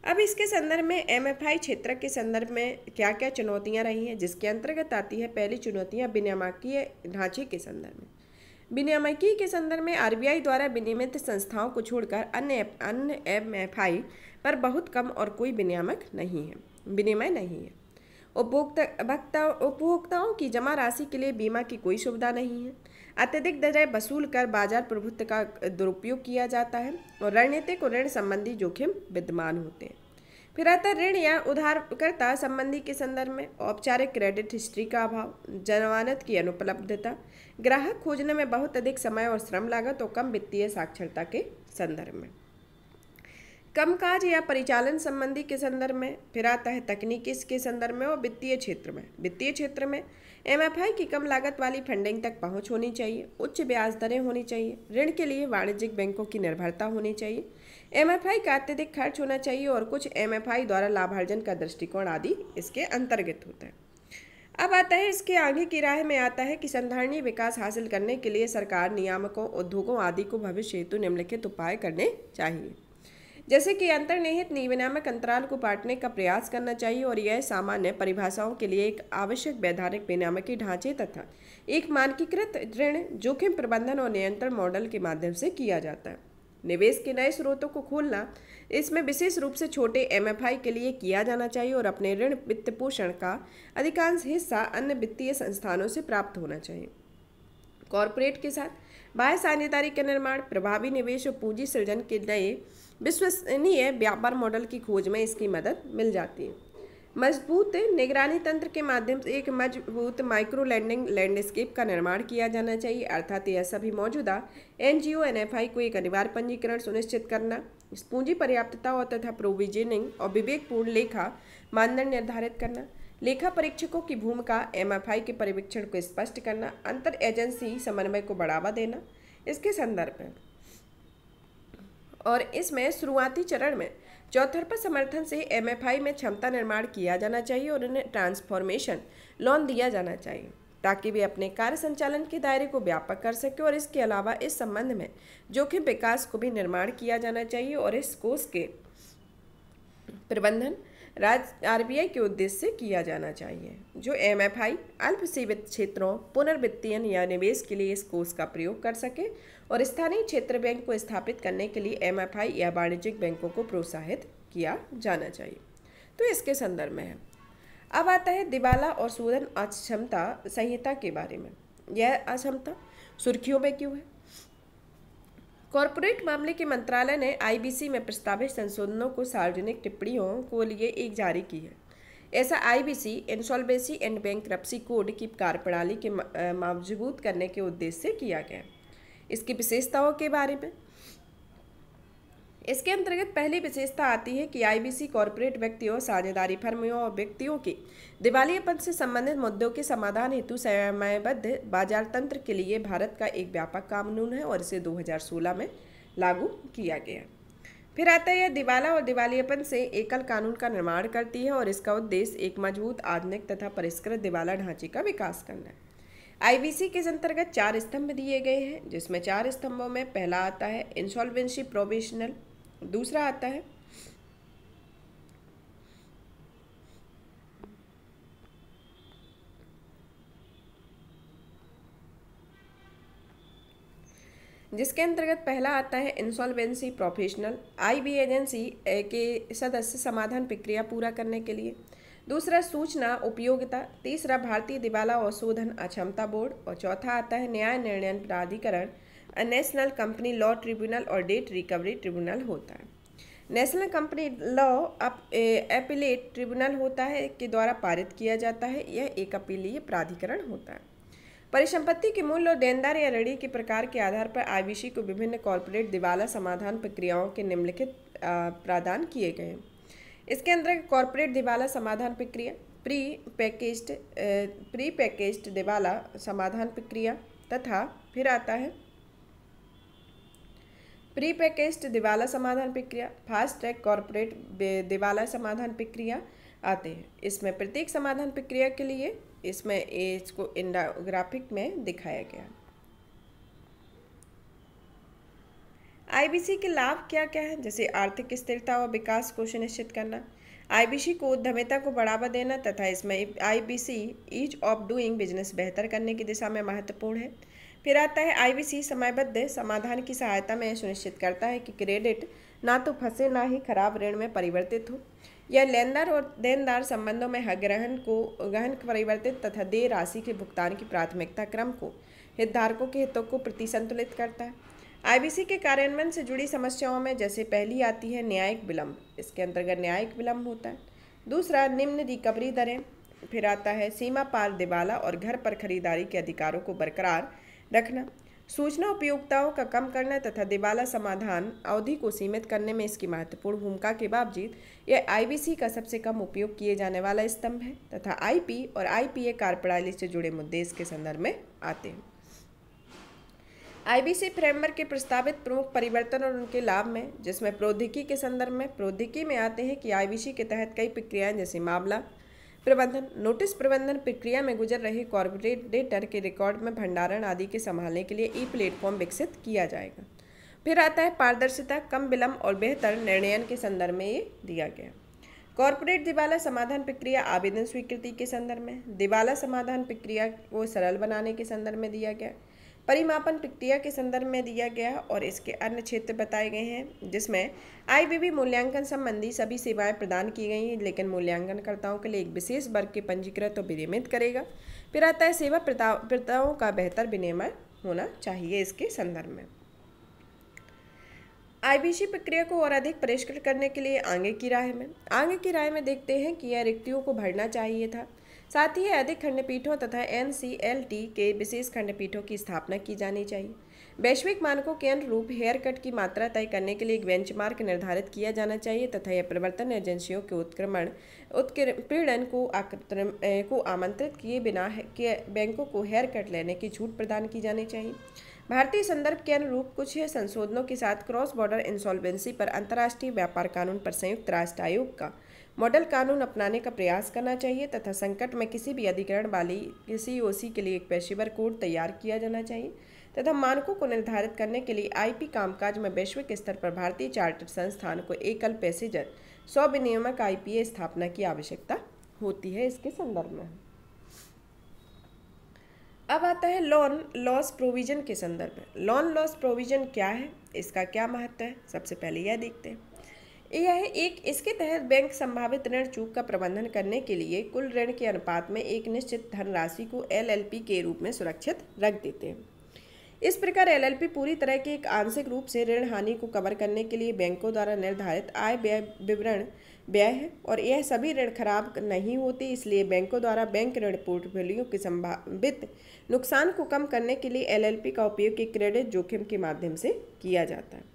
अब इसके संदर्भ में एमएफआई क्षेत्र के संदर्भ में क्या क्या चुनौतियां रही हैं, जिसके अंतर्गत आती है पहली चुनौतियां विनियामकीय ढांचे के संदर्भ में। विनियामकीय के संदर्भ में आरबीआई द्वारा विनियमित संस्थाओं को छोड़कर अन्य एमएफआई पर बहुत कम और कोई विनिमय नहीं है। उपभोक्ताओं की जमा राशि के लिए बीमा की कोई सुविधा नहीं है। अत्यधिक दरें वसूल कर बाजार प्रभुत्व का दुरुपयोग किया जाता है और रणनीतिक और ऋण संबंधी जोखिम विद्यमान होते हैं। फिर आता है ऋण या उधारकर्ता संबंधी के संदर्भ में औपचारिक क्रेडिट हिस्ट्री का अभाव, जमानत की अनुपलब्धता, ग्राहक खोजने में बहुत अधिक समय और श्रम लागत और कम वित्तीय साक्षरता के संदर्भ में। कामकाज या परिचालन संबंधी के संदर्भ में फिर आता है तकनीकी के संदर्भ में और वित्तीय क्षेत्र में एमएफआई की कम लागत वाली फंडिंग तक पहुंच होनी चाहिए, उच्च ब्याज दरें होनी चाहिए, ऋण के लिए वाणिज्यिक बैंकों की निर्भरता होनी चाहिए, एमएफआई का अत्यधिक खर्च होना चाहिए और कुछ एमएफआई द्वारा लाभार्जन का दृष्टिकोण आदि इसके अंतर्गत होता है। अब आता है इसके आगे की राह में आता है कि संधारणीय विकास हासिल करने के लिए सरकार, नियामकों, उद्योगों आदि को भविष्य हेतु निम्नलिखित उपाय करने चाहिए, जैसे कि अंतर्निहित विनियामक अंतराल को पाटने का प्रयास करना चाहिए और यह सामान्य परिभाषाओं के लिए एक आवश्यक वैधानिक विनियामकीय ढांचे तथा एक मानकीकृत ऋण जोखिम प्रबंधन और नियंत्रण मॉडल के माध्यम से किया जाता है। निवेश के नए स्रोतों को खोलना इसमें विशेष रूप से छोटे एमएफआई के लिए किया जाना चाहिए और अपने ऋण वित्त पोषण का अधिकांश हिस्सा अन्य वित्तीय संस्थानों से प्राप्त होना चाहिए। कॉरपोरेट के साथ बाह्य साझेदारी का निर्माण, प्रभावी निवेश और पूंजी सृजन के नए विश्वसनीय व्यापार मॉडल की खोज में इसकी मदद मिल जाती है। मजबूत निगरानी तंत्र के माध्यम से एक मजबूत माइक्रो लैंडिंग लैंडस्केप का निर्माण किया जाना चाहिए, अर्थात यह सभी मौजूदा एनजीओ एनएफआई को एक अनिवार्य पंजीकरण सुनिश्चित करना, पूंजी पर्याप्तता और तथा प्रोविजनिंग और विवेकपूर्ण लेखा मानदंड निर्धारित करना, लेखा परीक्षकों की भूमिका एमएफआई के परिवीक्षण को स्पष्ट करना, अंतर एजेंसी समन्वय को बढ़ावा देना इसके संदर्भ में। और इसमें शुरुआती चरण में चौतरफा समर्थन से एमएफआई में क्षमता निर्माण किया जाना चाहिए और उन्हें ट्रांसफॉर्मेशन लोन दिया जाना चाहिए ताकि वे अपने कार्य संचालन के दायरे को व्यापक कर सके। और इसके अलावा इस संबंध में जोखिम विकास को भी निर्माण किया जाना चाहिए और इस कोष के प्रबंधन आरबीआई के उद्देश्य से किया जाना चाहिए, जो एमएफआई अल्प सीमित क्षेत्रों, पुनर्वित्तीयन या निवेश के लिए इस कोष का प्रयोग कर सके और स्थानीय क्षेत्र बैंक को स्थापित करने के लिए एमएफआई या वाणिज्यिक बैंकों को प्रोत्साहित किया जाना चाहिए। तो इसके संदर्भ में है। अब आता है दिवाला और शोधन अक्षमता संहिता के बारे में। यह अक्षमता सुर्खियों में क्यों है? कॉरपोरेट मामले के मंत्रालय ने आईबीसी में प्रस्तावित संशोधनों को सार्वजनिक टिप्पणियों को लिए एक जारी की है। ऐसा IBC insolvency and bankruptcy code की कार्यप्रणाली के मजबूत करने के उद्देश्य से किया गया। इसकी विशेषताओं के बारे में, इसके अंतर्गत पहली विशेषता आती है कि आईबीसी कॉरपोरेट व्यक्तियों, साझेदारी फर्मों और व्यक्तियों के दिवालियेपन से संबंधित मुद्दों के समाधान हेतु समयबद्ध बाजार तंत्र के लिए भारत का एक व्यापक कानून है और इसे 2016 में लागू किया गया। फिर आता है यह दिवाला और दिवालियेपन से एकल कानून का निर्माण करती है और इसका उद्देश्य एक मजबूत, आधुनिक तथा परिष्कृत दिवाला ढांचे का विकास करना है। आईबीसी के अंतर्गत 4 स्तंभ दिए गए हैं, जिसमें 4 स्तंभों में पहला आता है इंसॉल्वेंसी प्रोविजनल, दूसरा आता है जिसके अंतर्गत पहला आता है इंसॉल्वेंसी प्रोफेशनल, आईबी एजेंसी के सदस्य समाधान प्रक्रिया पूरा करने के लिए, दूसरा सूचना उपयोगिता, तीसरा भारतीय दिवाला और शोधन अक्षमता बोर्ड और चौथा आता है न्याय निर्णय प्राधिकरण, नेशनल कंपनी लॉ ट्रिब्यूनल और डेट रिकवरी ट्रिब्यूनल होता है। National company law appellate tribunal होता है के द्वारा पारित किया जाता है। यह एक अपीलीय प्राधिकरण होता है। परिसंपत्ति के मूल्य और देनदार या ऋणी के प्रकार के आधार पर आईबीसी को विभिन्न कॉर्पोरेट दिवाला समाधान प्रक्रियाओं के निम्नलिखित प्रावधान किए गए हैं। इसके अंदर कॉर्पोरेट दिवाला समाधान प्रक्रिया, प्री पैकेज्ड दिवाला समाधान प्रक्रिया तथा फिर आता है प्री पैकेज्ड दिवाला समाधान प्रक्रिया, फास्ट ट्रैक कॉर्पोरेट दिवाला समाधान प्रक्रिया आते हैं। इसमें प्रत्येक समाधान प्रक्रिया के लिए इसमें इसको इंफोग्राफिक में दिखाया गया। आईबीसी के लाभ क्या क्या हैं, जैसे आर्थिक स्थिरता और विकास को सुनिश्चित करना, आईबीसी को उद्यमिता को बढ़ावा देना तथा इसमें IBC ease of doing business बेहतर करने की दिशा में महत्वपूर्ण है। फिर आता है आईबीसी समयबद्ध समाधान की सहायता में सुनिश्चित करता है कि क्रेडिट ना तो फंसे ना ही खराब ऋण में परिवर्तित हो। यह लेनदार और देनदार संबंधों में गहन परिवर्तित तथा देय राशि के भुगतान की प्राथमिकता क्रम को हितधारकों के हितों को प्रतिसंतुलित करता है। आईबीसी के कार्यान्वयन से जुड़ी समस्याओं में जैसे पहली आती है न्यायिक विलंब, इसके अंतर्गत न्यायिक विलंब होता है। दूसरा निम्न रिकवरी दरें। फिर आता है सीमा पार दिवाला और घर पर खरीदारी के अधिकारों को बरकरार रखना, सूचना उपयोगिताओं का कम करना तथा दिवाला समाधान अवधि को सीमित करने में इसकी महत्वपूर्ण भूमिका के बावजूद यह आईबीसी का सबसे कम उपयोग किए जाने वाला स्तंभ है तथा आईपी और आईपीए कार्यप्रणाली से जुड़े मुद्दे इसके संदर्भ में आते हैं। आईबीसी फ्रेमवर्क के प्रस्तावित प्रमुख परिवर्तन और उनके लाभ में, जिसमें प्रौद्योगिकी के संदर्भ में प्रौद्योगिकी में आते हैं कि आईबीसी के तहत कई प्रक्रियाएं जैसे मामला प्रबंधन, नोटिस प्रबंधन प्रक्रिया में गुजर रहे कॉर्पोरेट डेटा के रिकॉर्ड में भंडारण आदि के संभालने के लिए ई प्लेटफॉर्म विकसित किया जाएगा। फिर आता है पारदर्शिता, कम विलंब और बेहतर निर्णयन के संदर्भ में ये दिया गया। कॉर्पोरेट दिवाला समाधान प्रक्रिया आवेदन स्वीकृति के संदर्भ में, दिवाला समाधान प्रक्रिया को सरल बनाने के संदर्भ में दिया गया, परिमापन प्रक्रिया के संदर्भ में दिया गया और इसके अन्य क्षेत्र बताए गए हैं, जिसमें आईबीबी मूल्यांकन संबंधी सभी सेवाएं प्रदान की गई हैं, लेकिन मूल्यांकनकर्ताओं के लिए एक विशेष वर्ग के पंजीकृत और विनियमित करेगा। फिर आता है सेवा प्रदाताओं का बेहतर विनियमन होना चाहिए इसके संदर्भ में। आईबीसी प्रक्रिया को और अधिक परिष्कृत करने के लिए आगे की राय में देखते हैं कि यह रिक्तियों को भरना चाहिए था। साथ ही अधिक खंडपीठों तथा एनसीएलटी के विशेष खंडपीठों की स्थापना की जानी चाहिए। वैश्विक मानकों के अनुरूप हेयर कट की मात्रा तय करने के लिए एक बेंचमार्क निर्धारित किया जाना चाहिए तथा यह प्रवर्तन एजेंसियों के उत्पीड़न को आमंत्रित किए बिना बैंकों को हेयर कट लेने की छूट प्रदान की जानी चाहिए। भारतीय संदर्भ के अनुरूप कुछ संशोधनों के साथ क्रॉस बॉर्डर इंसॉल्वेंसी पर अंतर्राष्ट्रीय व्यापार कानून पर संयुक्त राष्ट्र आयोग का मॉडल कानून अपनाने का प्रयास करना चाहिए तथा संकट में किसी भी अधिकरण वाली सीओसी के लिए एक पेशेवर कोड तैयार किया जाना चाहिए तथा मानकों को निर्धारित करने के लिए आईपी कामकाज में वैश्विक स्तर पर भारतीय चार्टर्ड संस्थान को एकल पैसेंजर 100 विनियामक आईपीए स्थापना की आवश्यकता होती है इसके संदर्भ में। अब आता है लोन लॉस प्रोविजन के संदर्भ में। लोन लॉस प्रोविजन क्या है, इसका क्या महत्व है, सबसे पहले यह देखते हैं। इसके तहत बैंक संभावित ऋण चूक का प्रबंधन करने के लिए कुल ऋण के अनुपात में एक निश्चित धनराशि को एलएलपी के रूप में सुरक्षित रख देते हैं। इस प्रकार एलएलपी पूरी तरह के एक आंशिक रूप से ऋण हानि को कवर करने के लिए बैंकों द्वारा निर्धारित आय व्यय विवरण व्यय है और यह सभी ऋण खराब नहीं होते, इसलिए बैंकों द्वारा बैंक ऋण पोर्टफोलियो के संभावित नुकसान को कम करने के लिए एलएलपी का उपयोग एक क्रेडिट जोखिम के माध्यम से किया जाता है।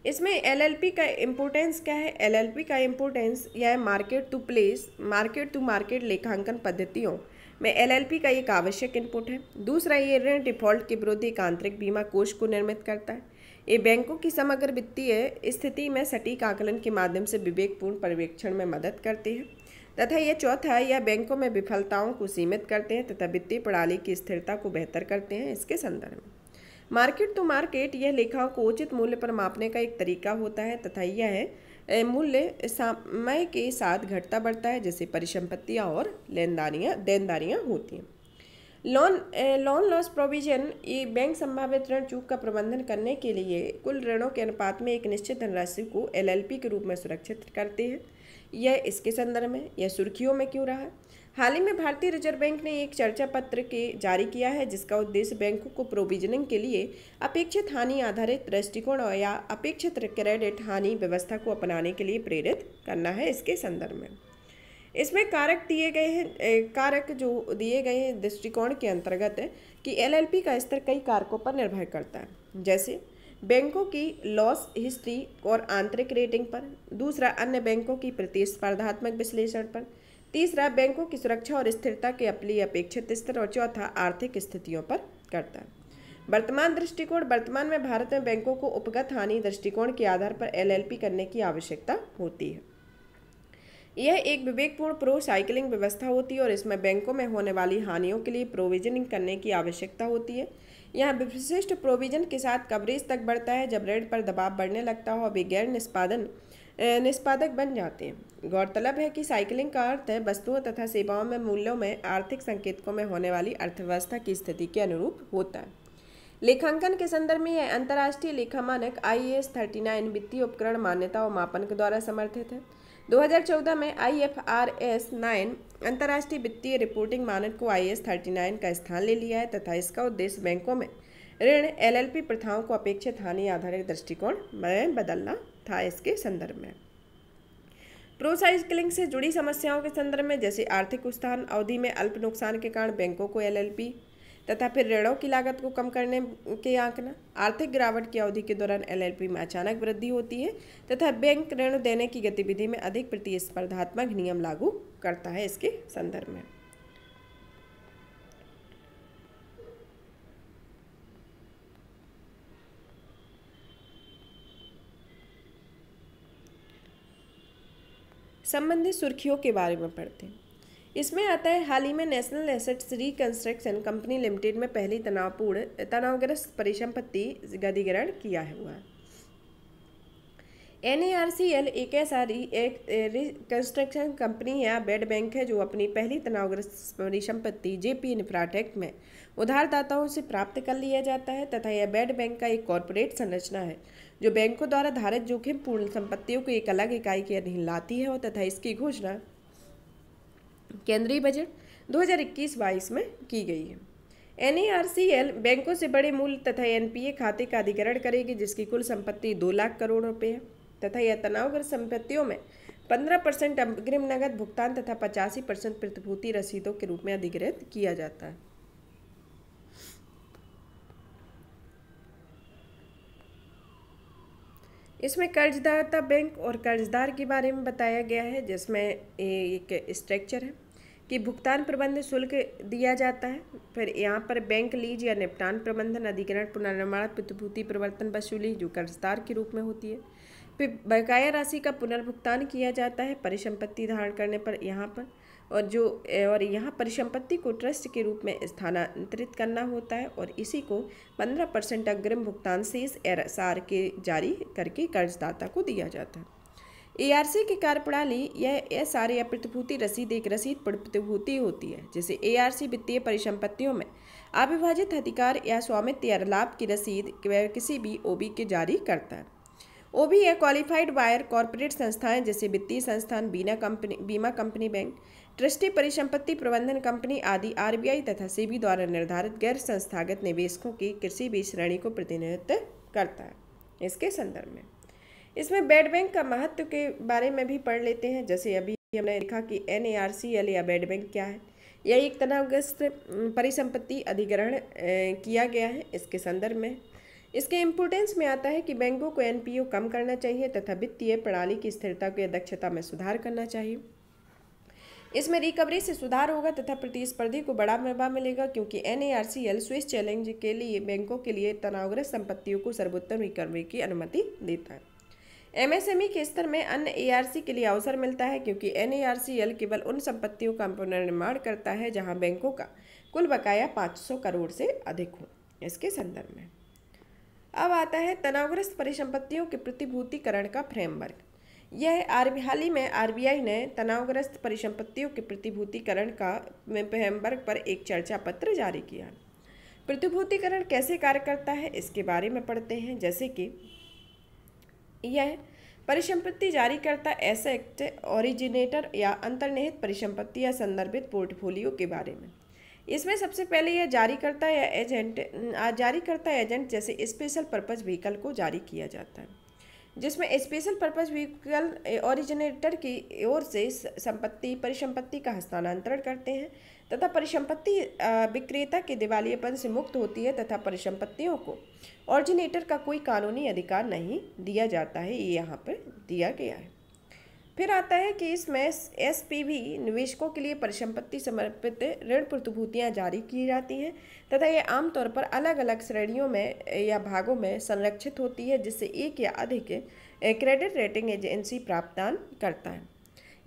इसमें एलएलपी का इम्पोर्टेंस क्या है? एलएलपी का इम्पोर्टेंस यह मार्केट टू मार्केट लेखांकन पद्धतियों में एलएलपी का एक आवश्यक इनपुट है। दूसरा, ये ऋण डिफॉल्ट के विरुद्ध एक आंतरिक बीमा कोष को निर्मित करता है। ये बैंकों की समग्र वित्तीय स्थिति में सटीक आकलन के माध्यम से विवेकपूर्ण पर्यवेक्षण में मदद करते हैं तथा यह चौथा, यह बैंकों में विफलताओं को सीमित करते हैं तथा वित्तीय प्रणाली की स्थिरता को बेहतर करते हैं इसके संदर्भ में। मार्केट टू मार्केट यह लेखाओं को उचित मूल्य पर मापने का एक तरीका होता है तथा यह मूल्य समय के साथ घटता बढ़ता है, जैसे परिसंपत्तियां और देनदारियां होती हैं। लोन लॉस प्रोविजन ये बैंक संभावित ऋण चूक का प्रबंधन करने के लिए कुल ऋणों के अनुपात में एक निश्चित धनराशि को एलएलपी के रूप में सुरक्षित करते हैं। यह इसके संदर्भ में यह सुर्खियों में क्यों रहा? हाल ही में भारतीय रिजर्व बैंक ने एक चर्चा पत्र जारी किया है जिसका उद्देश्य बैंकों को प्रोविजनिंग के लिए अपेक्षित हानि आधारित दृष्टिकोण या अपेक्षित क्रेडिट हानि व्यवस्था को अपनाने के लिए प्रेरित करना है इसके संदर्भ में। इसमें कारक जो दिए गए हैं दृष्टिकोण के अंतर्गत है कि एलएलपी का स्तर कई कारकों पर निर्भर करता है, जैसे बैंकों की लॉस हिस्ट्री और आंतरिक रेटिंग पर, दूसरा अन्य बैंकों की प्रतिस्पर्धात्मक विश्लेषण पर, तीसरा बैंकों की सुरक्षा और स्थिरता के अपनी अपेक्षित स्तर और चौथा आर्थिक स्थितियों पर करता है। वर्तमान में भारत में बैंकों को उपगत हानि दृष्टिकोण के आधार पर एलएलपी करने की आवश्यकता होती है। यह एक विवेकपूर्ण प्रो साइकिलिंग व्यवस्था होती है और इसमें बैंकों में होने वाली हानियों के लिए प्रोविजनिंग करने की आवश्यकता होती है। यहाँ विशिष्ट प्रोविजन के साथ कवरेज तक बढ़ता है जब ऋण पर दबाव बढ़ने लगता हो और वे गैर निष्पादक बन जाते हैं। गौरतलब है कि साइकिलिंग का अर्थ है वस्तुओं तथा सेवाओं में मूल्यों में आर्थिक संकेतकों में होने वाली अर्थव्यवस्था की स्थिति के अनुरूप होता है। लेखांकन के संदर्भ में यह अंतर्राष्ट्रीय लेखा मानक IAS 39 वित्तीय उपकरण मान्यता और मापन के द्वारा समर्थित है। 2014 में IFRS 9 अंतर्राष्ट्रीय वित्तीय रिपोर्टिंग मानक को IAS 39 का स्थान ले लिया है तथा इसका उद्देश्य बैंकों में ऋण LLP प्रथाओं को अपेक्षित हानि आधारित दृष्टिकोण में बदलना था। इसके संदर्भ में प्रो साइकिलिंग से जुड़ी समस्याओं के संदर्भ में जैसे आर्थिक उत्थान अवधि में अल्प नुकसान के कारण बैंकों को LLP तथा फिर ऋणों की लागत को कम करने के आंकना, आर्थिक गिरावट की अवधि के दौरान LLP में अचानक वृद्धि होती है तथा बैंक ऋण देने की गतिविधि में अधिक प्रतिस्पर्धात्मक नियम लागू करता है। इसके संदर्भ में संबंधित सुर्खियों के बारे में पढ़ते हैं। इसमें आता है हाल ही में national assets reconstruction company limited में पहली तनावग्रस्त परिसंपत्ति अधिग्रहण किया हुआ है। NARCL एक ऐसा रिकंस्ट्रक्शन कंपनी या बेड बैंक है जो अपनी पहली तनावग्रस्त परिसंपत्ति JP इंफ्राटेक में उधारदाताओं से प्राप्त कर लिया जाता है तथा यह बेड बैंक का एक कॉरपोरेट संरचना है जो बैंकों द्वारा धारित जोखिम पूर्ण संपत्तियों को एक अलग इकाई के अधीन लाती है और तथा इसकी घोषणा केंद्रीय बजट 2021-22 में की गई है। NARCL बैंकों से बड़े मूल्य तथा NPA खाते का अधिग्रहण करेगी जिसकी कुल संपत्ति 2 लाख करोड़ रुपए है तथा यह तनावग्रस्त संपत्तियों में 15% अग्रिम नगद भुगतान तथा 85% प्रतिभूति रसीदों के रूप में अधिग्रहित किया जाता है। इसमें कर्जदाता बैंक और कर्जदार के बारे में बताया गया है जिसमें एक स्ट्रक्चर है कि भुगतान प्रबंध शुल्क दिया जाता है। फिर यहाँ पर बैंक लीज या निपटान प्रबंधन अधिग्रहण पुनर्निर्माण प्रतिभूति प्रवर्तन वसूली जो कर्जदार के रूप में होती है। फिर बकाया राशि का पुनर्भुगतान किया जाता है परिसंपत्ति धारण करने पर यहाँ पर और यहाँ परिसंपत्ति को ट्रस्ट के रूप में स्थानांतरित करना होता है और इसी को 15% अग्रिम भुगतान शेष SR के जारी करके कर्जदाता को दिया जाता है। ARC की कार्यप्रणाली यह SR या प्रतिभूति रसीद एक रसीद प्रतिभूति होती है जिसे ARC वित्तीय परिसंपत्तियों में अविभाजित अधिकार या स्वामित्व या लाभ की रसीद किसी भी OB के जारी करता है। OB या क्वालिफाइड बायर कॉरपोरेट संस्थाएं जैसे वित्तीय संस्थान बीमा कंपनी बैंक ट्रस्टी परिसंपत्ति प्रबंधन कंपनी आदि RBI तथा SEBI द्वारा निर्धारित गैर संस्थागत निवेशकों की किसी भी श्रेणी को प्रतिनिधित्व करता है। इसके संदर्भ में इसमें बेड बैंक का महत्व के बारे में भी पढ़ लेते हैं। जैसे अभी हमने देखा कि NARCL या बेड बैंक क्या है। यह एक तनावग्रस्त परिसंपत्ति अधिग्रहण किया गया है। इसके संदर्भ में इसके इम्पोर्टेंस में आता है कि बैंकों को NPO कम करना चाहिए तथा वित्तीय प्रणाली की स्थिरता को दक्षता में सुधार करना चाहिए। इसमें रिकवरी से सुधार होगा तथा प्रतिस्पर्धी को बड़ा मौका मिलेगा क्योंकि NARCL स्विस चैलेंज के लिए बैंकों के लिए तनावग्रस्त संपत्तियों को सर्वोत्तम रिकवरी की अनुमति देता है। MSME के स्तर में अन्य ARC के लिए अवसर मिलता है क्योंकि NARCL केवल उन संपत्तियों का पुनर्निर्माण करता है जहां बैंकों का कुल बकाया 500 करोड़ से अधिक हो। इसके संदर्भ में अब आता है तनावग्रस्त परिसंपत्तियों के प्रतिभूतिकरण का फ्रेमवर्क। यह हाल ही में RBI ने तनावग्रस्त परिसंपत्तियों के प्रतिभूतिकरण का फ्रेमवर्क पर एक चर्चा पत्र जारी किया। प्रतिभूतिकरण कैसे कार्य करता है इसके बारे में पढ़ते हैं। जैसे कि यह परिसंपत्ति जारी करता एसेट ओरिजिनेटर या अंतर्निहित परिसंपत्ति या संदर्भित पोर्टफोलियो के बारे में। इसमें सबसे पहले यह जारी करता एजेंट जैसे स्पेशल पर्पस व्हीकल को जारी किया जाता है जिसमें स्पेशल पर्पस व्हीकल ओरिजिनेटर की ओर से परिसंपत्ति का हस्तांतरण करते हैं तथा परिसंपत्ति विक्रेता के दिवालियेपन से मुक्त होती है तथा परिसंपत्तियों को ओरिजिनेटर का कोई कानूनी अधिकार नहीं दिया जाता है। ये यहाँ पर दिया गया है। फिर आता है कि इसमें SPV निवेशकों के लिए परिसंपत्ति समर्पित ऋण प्रतिभूतियाँ जारी की जाती हैं तथा ये आमतौर पर अलग अलग श्रेणियों में या भागों में संरक्षित होती है जिससे एक या अधिक क्रेडिट रेटिंग एजेंसी प्राप्तान करता है।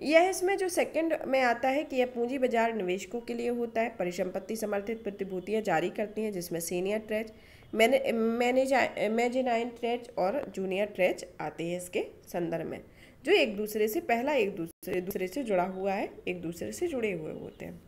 यह इसमें जो सेकंड में आता है कि यह पूंजी बाजार निवेशकों के लिए होता है। परिसंपत्ति समर्थित प्रतिभूतियां जारी करती हैं जिसमें सीनियर ट्रेज, मेजेनाइन ट्रेज और जूनियर ट्रेज आते हैं इसके संदर्भ में, जो एक दूसरे से दूसरे से जुड़ा हुआ है, एक दूसरे से जुड़े हुए होते हैं।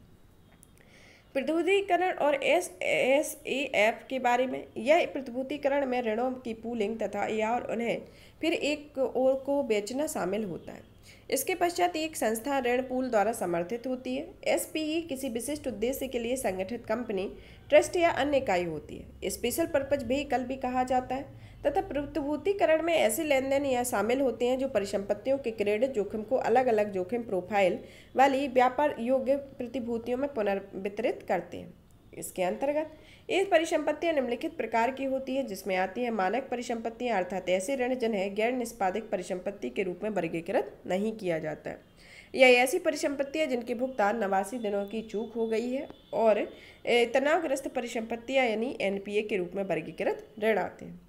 प्रतिभूतिकरण और SSAF के बारे में, यह प्रतिभूतिकरण में ऋणों की पूलिंग तथा या और उन्हें फिर एक और को बेचना शामिल होता है। इसके पश्चात एक संस्था ऋण पूल द्वारा समर्थित होती है। SPE किसी विशिष्ट उद्देश्य के लिए संगठित कंपनी, ट्रस्ट या अन्य इकाई होती है। स्पेशल पर्पज व्हीकल भी कहा जाता है। तथा प्रतिभूतिकरण में ऐसे लेनदेन या शामिल होते हैं जो परिसंपत्तियों के क्रेडिट जोखिम को अलग अलग जोखिम प्रोफाइल वाली व्यापार योग्य प्रतिभूतियों में पुनर्वितरित करते हैं। इसके अंतर्गत ये परिसंपत्तियां निम्नलिखित प्रकार की होती है, जिसमें आती है मानक परिसंपत्तियां, अर्थात ऐसे ऋण जिन्हें गैर निष्पादित परिसंपत्ति के रूप में वर्गीकृत नहीं किया जाता है, या ऐसी परिसंपत्तियां जिनके भुगतान 89 दिनों की चूक हो गई है, और तनावग्रस्त परिसंपत्तियां यानी NPA के रूप में वर्गीकृत ऋण आते हैं।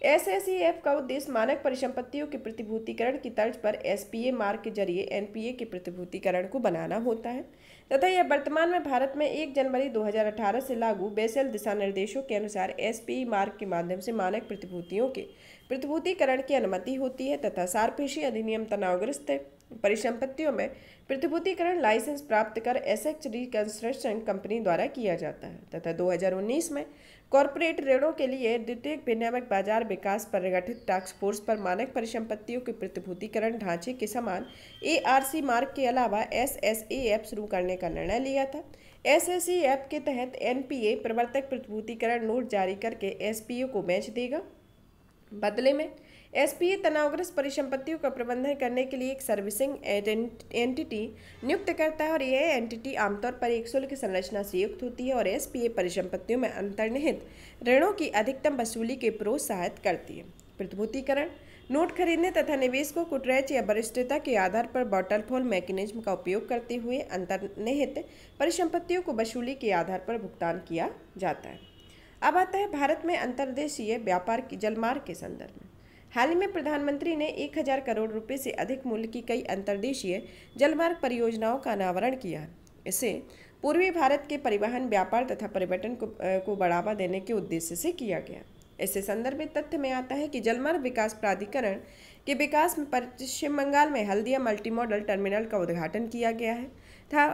SSAF का उद्देश्य मानक परिसंपत्तियों के प्रतिभूतिकरण की तर्ज पर SPA मार्क के जरिए NPA के प्रतिभूतिकरण को बनाना होता है तथा यह वर्तमान में भारत में 1 जनवरी 2018 से लागू बेसेल दिशा निर्देशों के अनुसार SPE मार्क के माध्यम से मानक प्रतिभूतियों के प्रतिभूतिकरण की अनुमति होती है तथा सारपेशी अधिनियम तनावग्रस्त परिसंपत्तियों में प्रतिभूतिकरण लाइसेंस प्राप्त कर एसेट रिकंस्ट्रक्शन कंपनी द्वारा किया जाता है तथा 2019 में कॉरपोरेट ऋणों के लिए द्वितीय विनियामक बाजार विकास पर गठित टास्क फोर्स पर मानक परिसंपत्तियों के प्रतिभूतिकरण ढांचे के समान ARC मार्क के अलावा SSAF शुरू करने का निर्णय लिया था। SSAF के तहत NPA प्रवर्तक प्रतिभूतिकरण नोट जारी करके SPA को बेच देगा। बदले में SPA तनावग्रस्त परिसंपत्तियों का प्रबंधन करने के लिए एक सर्विसिंग एंटिटी नियुक्त करता है और यह एंटिटी आमतौर पर एक शुल्क संरचना से युक्त होती है और SPA परिसंपत्तियों में अंतर्निहित ऋणों की अधिकतम वसूली के प्रोत्साहित करती है। प्रतिभूतिकरण नोट खरीदने तथा निवेशकों को ट्रेज या वरिष्ठता के आधार पर वाटरफॉल मैकेनिज्म का उपयोग करते हुए अंतर्निहित परिसंपत्तियों को वसूली के आधार पर भुगतान किया जाता है। अब आता है भारत में अंतर्देशीय व्यापार की जलमार्ग के संदर्भ में। हाल ही में प्रधानमंत्री ने 1000 करोड़ रुपए से अधिक मूल्य की कई अंतर्देशीय जलमार्ग परियोजनाओं का अनावरण किया है। इसे पूर्वी भारत के परिवहन, व्यापार तथा पर्यटन को बढ़ावा देने के उद्देश्य से किया गया। इससे संदर्भित तथ्य में आता है कि जलमार्ग विकास प्राधिकरण के विकास में पश्चिम बंगाल में हल्दिया मल्टी मॉडल टर्मिनल का उद्घाटन किया गया है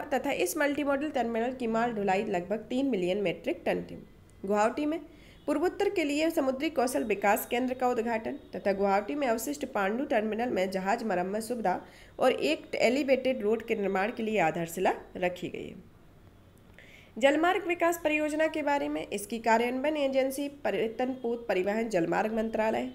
तथा इस मल्टी मॉडल टर्मिनल की माल ढुलाई लगभग 3 मिलियन मीट्रिक टन थी। गुवाहाटी में पूर्वोत्तर के लिए समुद्री कौशल विकास केंद्र का उद्घाटन तथा गुवाहाटी में अवशिष्ट पांडु टर्मिनल में जहाज मरम्मत सुविधा और एक एलिवेटेड रोड के निर्माण के लिए आधारशिला रखी गई है। जलमार्ग विकास परियोजना के बारे में, इसकी कार्यान्वयन एजेंसी पर्यटन परिवहन जलमार्ग मंत्रालय है।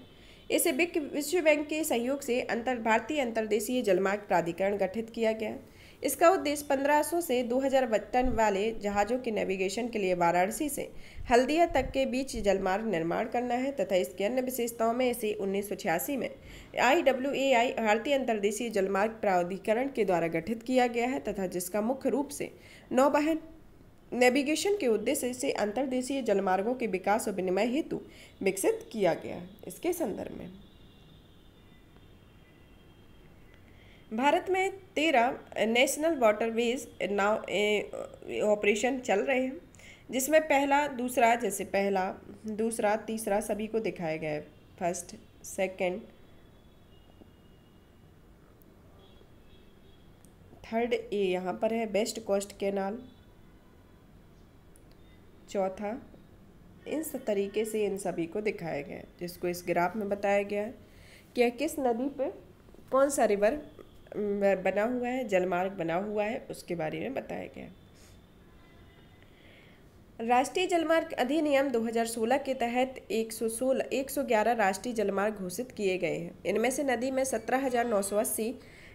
इसे विश्व बैंक के सहयोग से भारतीय अंतर्देशीय जलमार्ग प्राधिकरण गठित किया गया। इसका उद्देश्य 1500 से 2000 टन वाले जहाज़ों के नेविगेशन के लिए वाराणसी से हल्दिया तक के बीच जलमार्ग निर्माण करना है तथा इसकी अन्य विशेषताओं में इसे 1986 में IWAI भारतीय अंतर्देशीय जलमार्ग प्राधिकरण के द्वारा गठित किया गया है तथा जिसका मुख्य रूप से नौवहन नेविगेशन के उद्देश्य से अंतर्देशीय जलमार्गों के विकास और विनिमय हेतु विकसित किया गया है। इसके संदर्भ में भारत में 13 नेशनल वाटरवेज नाव ऑपरेशन चल रहे हैं, जिसमें पहला, दूसरा, तीसरा सभी को दिखाया गया है। फर्स्ट, सेकंड, थर्ड ए यहाँ पर है वेस्ट कोस्ट कैनाल, चौथा, इस तरीके से इन सभी को दिखाया गया है, जिसको इस ग्राफ में बताया गया है कि किस नदी पे कौन सा रिवर बना हुआ है, जलमार्ग बना हुआ है, उसके बारे में बताया गया। राष्ट्रीय जलमार्ग अधिनियम 2016 के तहत 111 राष्ट्रीय जलमार्ग घोषित किए गए हैं। इनमें से नदी में 17,980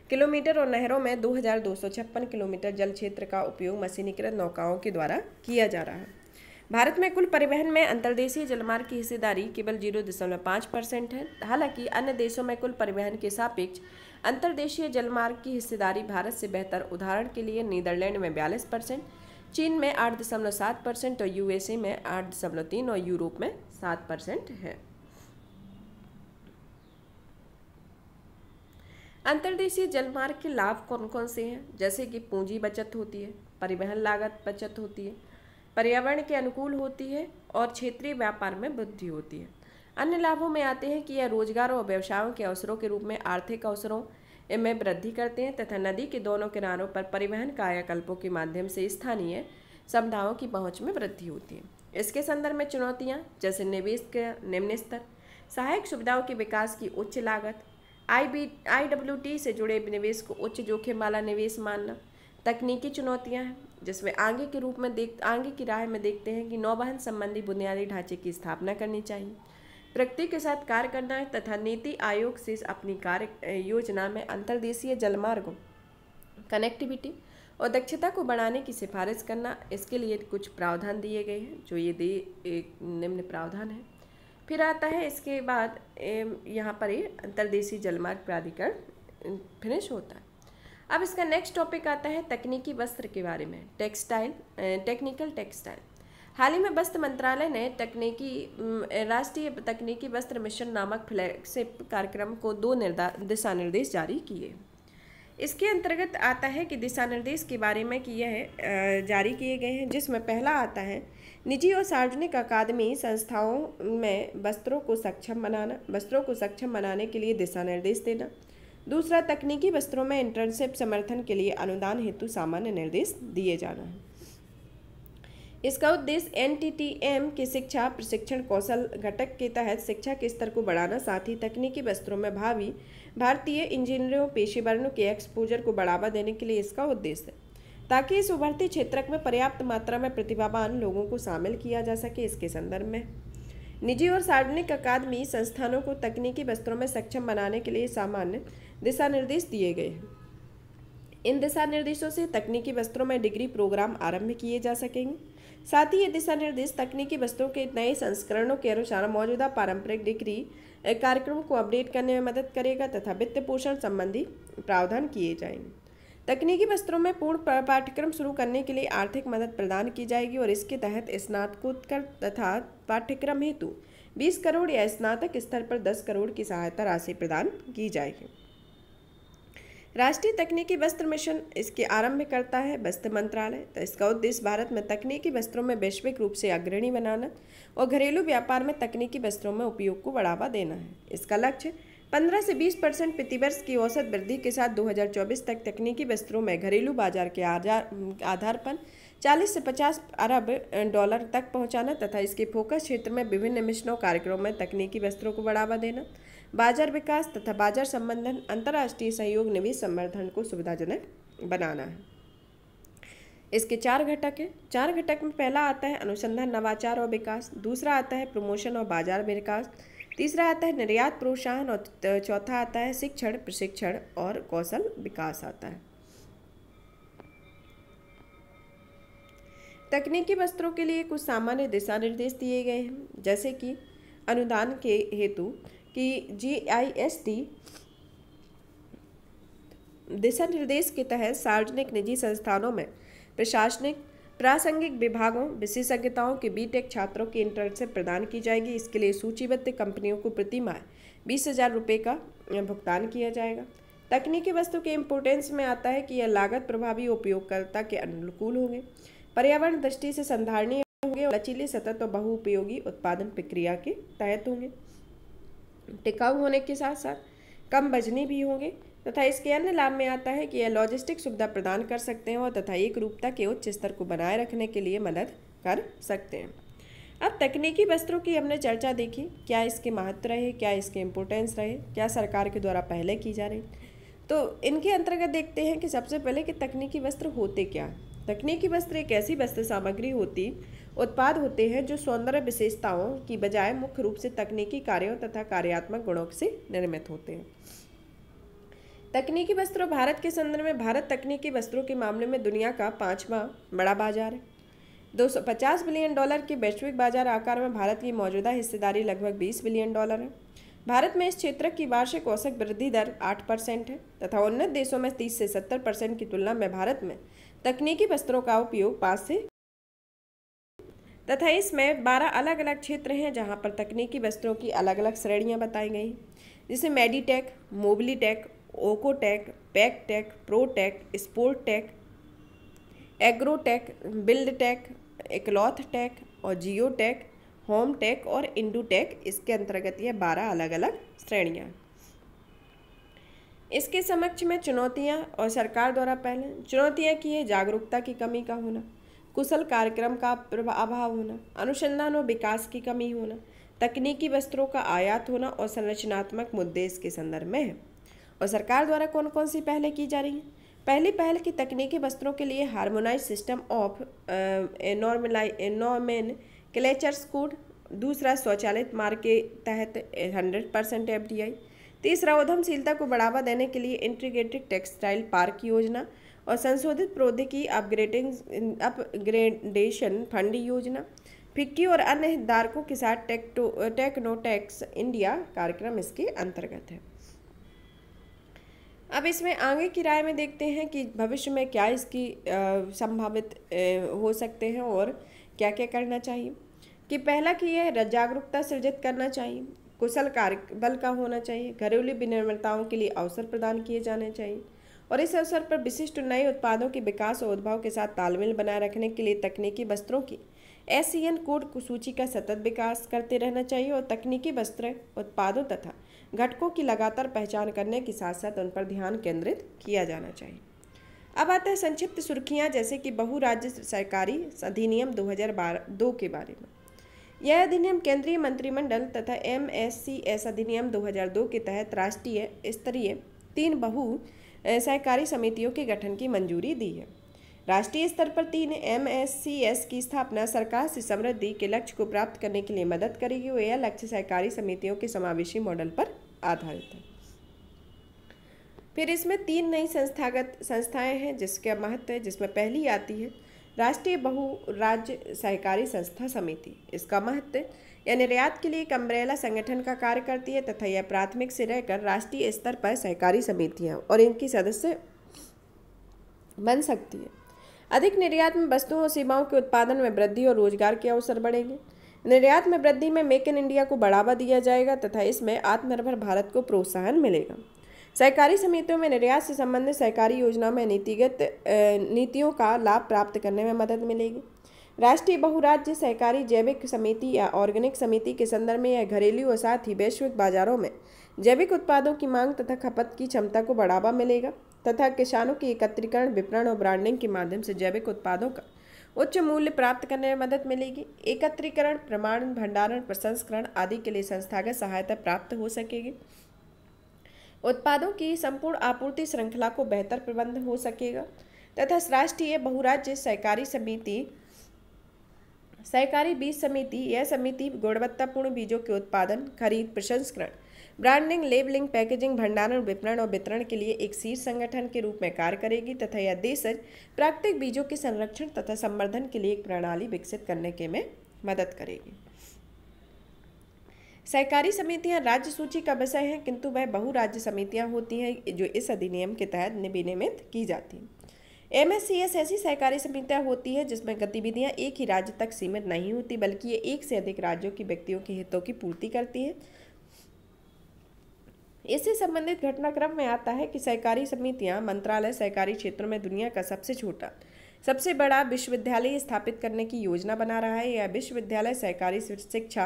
किलोमीटर और नहरों में 2,256 किलोमीटर जल क्षेत्र का उपयोग मशीनीकृत नौकाओं के द्वारा किया जा रहा है। भारत में कुल परिवहन में अंतर्देशीय जलमार्ग की हिस्सेदारी केवल 0.5% है। हालांकि अन्य देशों में कुल परिवहन के सापेक्ष अंतर्देशीय जलमार्ग की हिस्सेदारी भारत से बेहतर। उदाहरण के लिए नीदरलैंड में 42%, चीन में 8.7% और USA में 8.3% और यूरोप में 7% है। अंतर्देशीय जलमार्ग के लाभ कौन कौन से हैं? जैसे कि पूंजी बचत होती है, परिवहन लागत बचत होती है, पर्यावरण के अनुकूल होती है और क्षेत्रीय व्यापार में वृद्धि होती है। अन्य लाभों में आते हैं कि यह रोजगार और व्यवसायों के अवसरों के रूप में आर्थिक अवसरों में वृद्धि करते हैं तथा नदी के दोनों किनारों पर परिवहन कायाकल्पों के माध्यम से स्थानीय समुदायों की पहुंच में वृद्धि होती है। इसके संदर्भ में चुनौतियां जैसे निवेश का निम्न स्तर, सहायक सुविधाओं के विकास की उच्च लागत, IWT से जुड़े निवेश को उच्च जोखिम वाला निवेश मानना, तकनीकी चुनौतियां हैं जिसमें आगे की राह में देखते हैं कि नौवहन संबंधी बुनियादी ढांचे की स्थापना करनी चाहिए, प्रकृति के साथ कार्य करना है तथा नीति आयोग से अपनी कार्य योजना में अंतर्देशीय जलमार्गों, कनेक्टिविटी और दक्षता को बढ़ाने की सिफारिश करना। इसके लिए कुछ प्रावधान दिए गए हैं जो एक निम्न प्रावधान है। फिर आता है इसके बाद यहाँ पर ये अंतर्देशीय जलमार्ग प्राधिकरण फिनिश होता है। अब इसका नेक्स्ट टॉपिक आता है तकनीकी वस्त्र के बारे में, टेक्निकल टेक्सटाइल। हाल ही में वस्त्र मंत्रालय ने राष्ट्रीय तकनीकी वस्त्र मिशन नामक फ्लैगशिप कार्यक्रम को 2 दिशा निर्देश जारी किए। इसके अंतर्गत आता है कि दिशा निर्देश के बारे में कि यह जारी किए गए हैं, जिसमें पहला आता है निजी और सार्वजनिक अकादमी संस्थाओं में वस्त्रों को सक्षम बनाने के लिए दिशा निर्देश देना। दूसरा, तकनीकी वस्त्रों में इंटर्नशिप समर्थन के लिए अनुदान हेतु सामान्य निर्देश दिए जाना है। इसका उद्देश्य NTTM के शिक्षा प्रशिक्षण कौशल घटक के तहत शिक्षा के स्तर को बढ़ाना, साथ ही तकनीकी वस्त्रों में भावी भारतीय इंजीनियरों पेशेवरों के एक्सपोजर को बढ़ावा देने के लिए इसका उद्देश्य है, ताकि इस उभरते क्षेत्र में पर्याप्त मात्रा में प्रतिभावान लोगों को शामिल किया जा सके। इसके संदर्भ में निजी और सार्वजनिक अकादमी संस्थानों को तकनीकी वस्त्रों में सक्षम बनाने के लिए सामान्य दिशा निर्देश दिए गए हैं। इन दिशा निर्देशों से तकनीकी वस्त्रों में डिग्री प्रोग्राम आरंभ किए जा सकेंगे। साथ ही ये दिशा निर्देश तकनीकी वस्त्रों के नए संस्करणों के अनुसार मौजूदा पारंपरिक डिग्री कार्यक्रमों को अपडेट करने में मदद करेगा तथा वित्त पोषण संबंधी प्रावधान किए जाएंगे। तकनीकी वस्त्रों में पूर्ण पाठ्यक्रम शुरू करने के लिए आर्थिक मदद प्रदान की जाएगी और इसके तहत स्नातकोत्तर तथा पाठ्यक्रम हेतु 20 करोड़ या स्नातक स्तर पर 10 करोड़ की सहायता राशि प्रदान की जाएगी। राष्ट्रीय तकनीकी वस्त्र मिशन इसके आरंभ करता है वस्त्र मंत्रालय। तो इसका उद्देश्य भारत में तकनीकी वस्त्रों में वैश्विक रूप से अग्रणी बनाना और घरेलू व्यापार में तकनीकी वस्त्रों में उपयोग को बढ़ावा देना है। इसका लक्ष्य 15 से 20% प्रतिवर्ष की औसत वृद्धि के साथ 2024 तक तकनीकी वस्त्रों में घरेलू बाजार के आधार पर 40 से 50 अरब डॉलर तक पहुंचाना तथा इसके फोकस क्षेत्र में विभिन्न मिशनों कार्यक्रमों में तकनीकी वस्त्रों को बढ़ावा देना, बाजार विकास तथा बाजार संबंधन, अंतर्राष्ट्रीय सहयोग, निवेश संवर्धन को सुविधाजनक बनाना है। इसके 4 घटक हैं। 4 घटक में पहला आता है अनुसंधान, नवाचार और विकास, दूसरा आता है प्रमोशन और बाजार विकास, तीसरा आता है निर्यात प्रोत्साहन और चौथा आता है शिक्षण, प्रशिक्षण और कौशल विकास आता है। तकनीकी वस्त्रों के लिए कुछ सामान्य दिशा निर्देश दिए गए हैं, जैसे कि अनुदान के हेतु कि GIST दिशा निर्देश के तहत सार्वजनिक निजी संस्थानों में प्रशासनिक प्रासंगिक विभागों विशेषज्ञताओं के BTech छात्रों की इंटर्नशिप प्रदान की जाएगी। इसके लिए सूचीबद्ध कंपनियों को प्रति माह 20,000 रुपये का भुगतान किया जाएगा। तकनीकी वस्तु के इम्पोर्टेंस में आता है कि यह लागत प्रभावी उपयोगकर्ता के अनुकूल होंगे, पर्यावरण दृष्टि से संधारणीय होंगे और लचीले, सतत और बहुउपयोगी उत्पादन प्रक्रिया के तहत होंगे, टिकाऊ होने के साथ साथ कम वजनी भी होंगे तथा इसके अन्य लाभ में आता है कि यह लॉजिस्टिक सुविधा प्रदान कर सकते हैं और तथा एक रूपता के उच्च स्तर को बनाए रखने के लिए मदद कर सकते हैं। अब तकनीकी वस्त्रों की हमने चर्चा देखी, क्या इसके महत्व रहे, क्या इसके इम्पोर्टेंस रहे, क्या सरकार के द्वारा पहले की जा रही। तो इनके अंतर्गत देखते हैं कि सबसे पहले कि तकनीकी वस्त्र होते क्या। तकनीकी वस्त्र एक ऐसी वस्त्र सामग्री उत्पाद होते हैं जो सौंदर्य विशेषताओं की बजाय मुख्य रूप से तकनीकी कार्यों तथा कार्यात्मक गुणों से निर्मित होते हैं। तकनीकी वस्त्रों भारत के संदर्भ में भारत तकनीकी वस्त्रों के मामले में दुनिया का 5वां बड़ा बाजार है। $250 बिलियन के वैश्विक बाजार आकार में भारत की मौजूदा हिस्सेदारी लगभग $20 बिलियन है। भारत में इस क्षेत्र की वार्षिक औसत वृद्धि दर 8% है तथा उन्नत देशों में 30 से 70% की तुलना में भारत में तकनीकी वस्त्रों का उपयोग 5 से तथा इसमें 12 अलग अलग क्षेत्र हैं जहां पर तकनीकी वस्त्रों की अलग अलग श्रेणियां बताई गई, जैसे मेडिटेक, मोबिलिटेक, ओकोटेक, पैकटेक, प्रोटेक, स्पोर्टटेक, एग्रोटेक, बिल्डटेक, इक्लॉथटेक और जियोटेक, होमटेक और इंडूटेक, इसके अंतर्गत ये 12 अलग अलग श्रेणियाँ हैं। इसके समक्ष में चुनौतियाँ और सरकार द्वारा पहले चुनौतियाँ की है जागरूकता की कमी का होना, कुशल कार्यक्रम का अभाव होना, अनुसंधान और विकास की कमी होना, तकनीकी वस्त्रों का आयात होना और संरचनात्मक मुद्दे इसके संदर्भ में है। और सरकार द्वारा कौन कौन सी पहलें की जा रही हैं? पहली पहल की तकनीकी वस्त्रों के लिए हार्मोनाइज सिस्टम ऑफ नॉमेनक्लेचर्स कोड। दूसरा, स्वचालित मार्ग के तहत 100% FDI। तीसरा, उद्यमशीलता को बढ़ावा देने के लिए इंटीग्रेटेड टेक्सटाइल पार्क योजना और संशोधित प्रौद्योगिकी अपग्रेडेशन फंड योजना। फिक्की और अन्य हितधारकों के साथ टेक्नोटेक्स इंडिया कार्यक्रम इसके अंतर्गत है। अब इसमें आगे की राय में देखते हैं कि भविष्य में क्या इसकी संभावित हो सकते हैं और क्या क्या करना चाहिए। कि पहला कि यह जागरूकता सृजित करना चाहिए, कुशल कार्यबल का होना चाहिए, घरेलू विनिर्माताओं के लिए अवसर प्रदान किए जाने चाहिए और इस अवसर पर विशिष्ट नए उत्पादों के विकास और उद्भव के साथ तालमेल बनाए रखने के लिए तकनीकी वस्त्रों की SCN कोड सूची का सतत विकास करते रहना चाहिए और तकनीकी वस्त्र उत्पादों तथा घटकों की लगातार पहचान करने के साथ साथ उन पर ध्यान केंद्रित किया जाना चाहिए। अब आता है संक्षिप्त सुर्खियाँ, जैसे कि बहुराज्य सहकारी अधिनियम 2002 के बारे में। यह अधिनियम केंद्रीय मंत्रिमंडल तथा MSCS अधिनियम 2002 के तहत राष्ट्रीय स्तरीय 3 बहु सहकारी समितियों के गठन की मंजूरी दी है। राष्ट्रीय स्तर पर 3 MSCS की स्थापना सरकार से समृद्धि के लक्ष्य को प्राप्त करने के लिए मदद करेगी और यह लक्ष्य सहकारी समितियों के समावेशी मॉडल पर आधारित है। फिर इसमें 3 नई संस्थागत संस्थाएं हैं जिसका महत्व है, जिसमें पहली आती है राष्ट्रीय बहुराज्य सहकारी संस्था समिति। इसका महत्व यह निर्यात के लिए एक अम्ब्रेला संगठन का कार्य करती है तथा यह प्राथमिक से रहकर राष्ट्रीय स्तर पर सहकारी समितियां और इनकी सदस्य बन सकती है। अधिक निर्यात में वस्तुओं और सेवाओं के उत्पादन में वृद्धि और रोजगार के अवसर बढ़ेंगे। निर्यात में वृद्धि में मेक इन इंडिया को बढ़ावा दिया जाएगा तथा इसमें आत्मनिर्भर भारत को प्रोत्साहन मिलेगा। सहकारी समितियों में निर्यात से संबंधित सहकारी योजना में नीतियों का लाभ प्राप्त करने में मदद मिलेगी। राष्ट्रीय बहुराज्य सहकारी जैविक समिति या ऑर्गेनिक समिति के संदर्भ में यह घरेलू और साथ ही वैश्विक बाजारों में जैविक उत्पादों की मांग तथा खपत की क्षमता को बढ़ावा मिलेगा तथा किसानों की एकत्रीकरण, विपणन और ब्रांडिंग के माध्यम से जैविक उत्पादों का उच्च मूल्य प्राप्त करने में मदद मिलेगी। एकत्रीकरण, प्रमाणन, भंडारण, प्रसंस्करण आदि के लिए संस्थागत सहायता प्राप्त हो सकेगी। उत्पादों की संपूर्ण आपूर्ति श्रृंखला को बेहतर प्रबंध हो सकेगा तथा राष्ट्रीय बहुराज्य सहकारी बीज समिति, यह समिति गुणवत्तापूर्ण बीजों के उत्पादन, खरीद, प्रसंस्करण, ब्रांडिंग, लेबलिंग, पैकेजिंग, भंडारण, विपणन और वितरण के लिए एक शीर्ष संगठन के रूप में कार्य करेगी तथा यह देशज प्राकृतिक बीजों के संरक्षण तथा संवर्धन के लिए एक प्रणाली विकसित करने के में मदद करेगी। सहकारी समितियां राज्य सूची का विषय हैं, किंतु वह बहुराज्य समितियां होती हैं जो इस अधिनियम के तहत विनियमित की जाती हैं। MSCS ऐसी सहकारी समितियां होती है जिसमें गतिविधियां एक ही राज्य तक सीमित नहीं होती बल्कि ये एक से अधिक राज्यों की व्यक्तियों के हितों की पूर्ति करती है। इससे संबंधित घटनाक्रम में आता है कि सहकारी समितियां मंत्रालय सहकारी क्षेत्र में दुनिया का सबसे बड़ा विश्वविद्यालय स्थापित करने की योजना बना रहा है। यह विश्वविद्यालय सहकारी शिक्षा,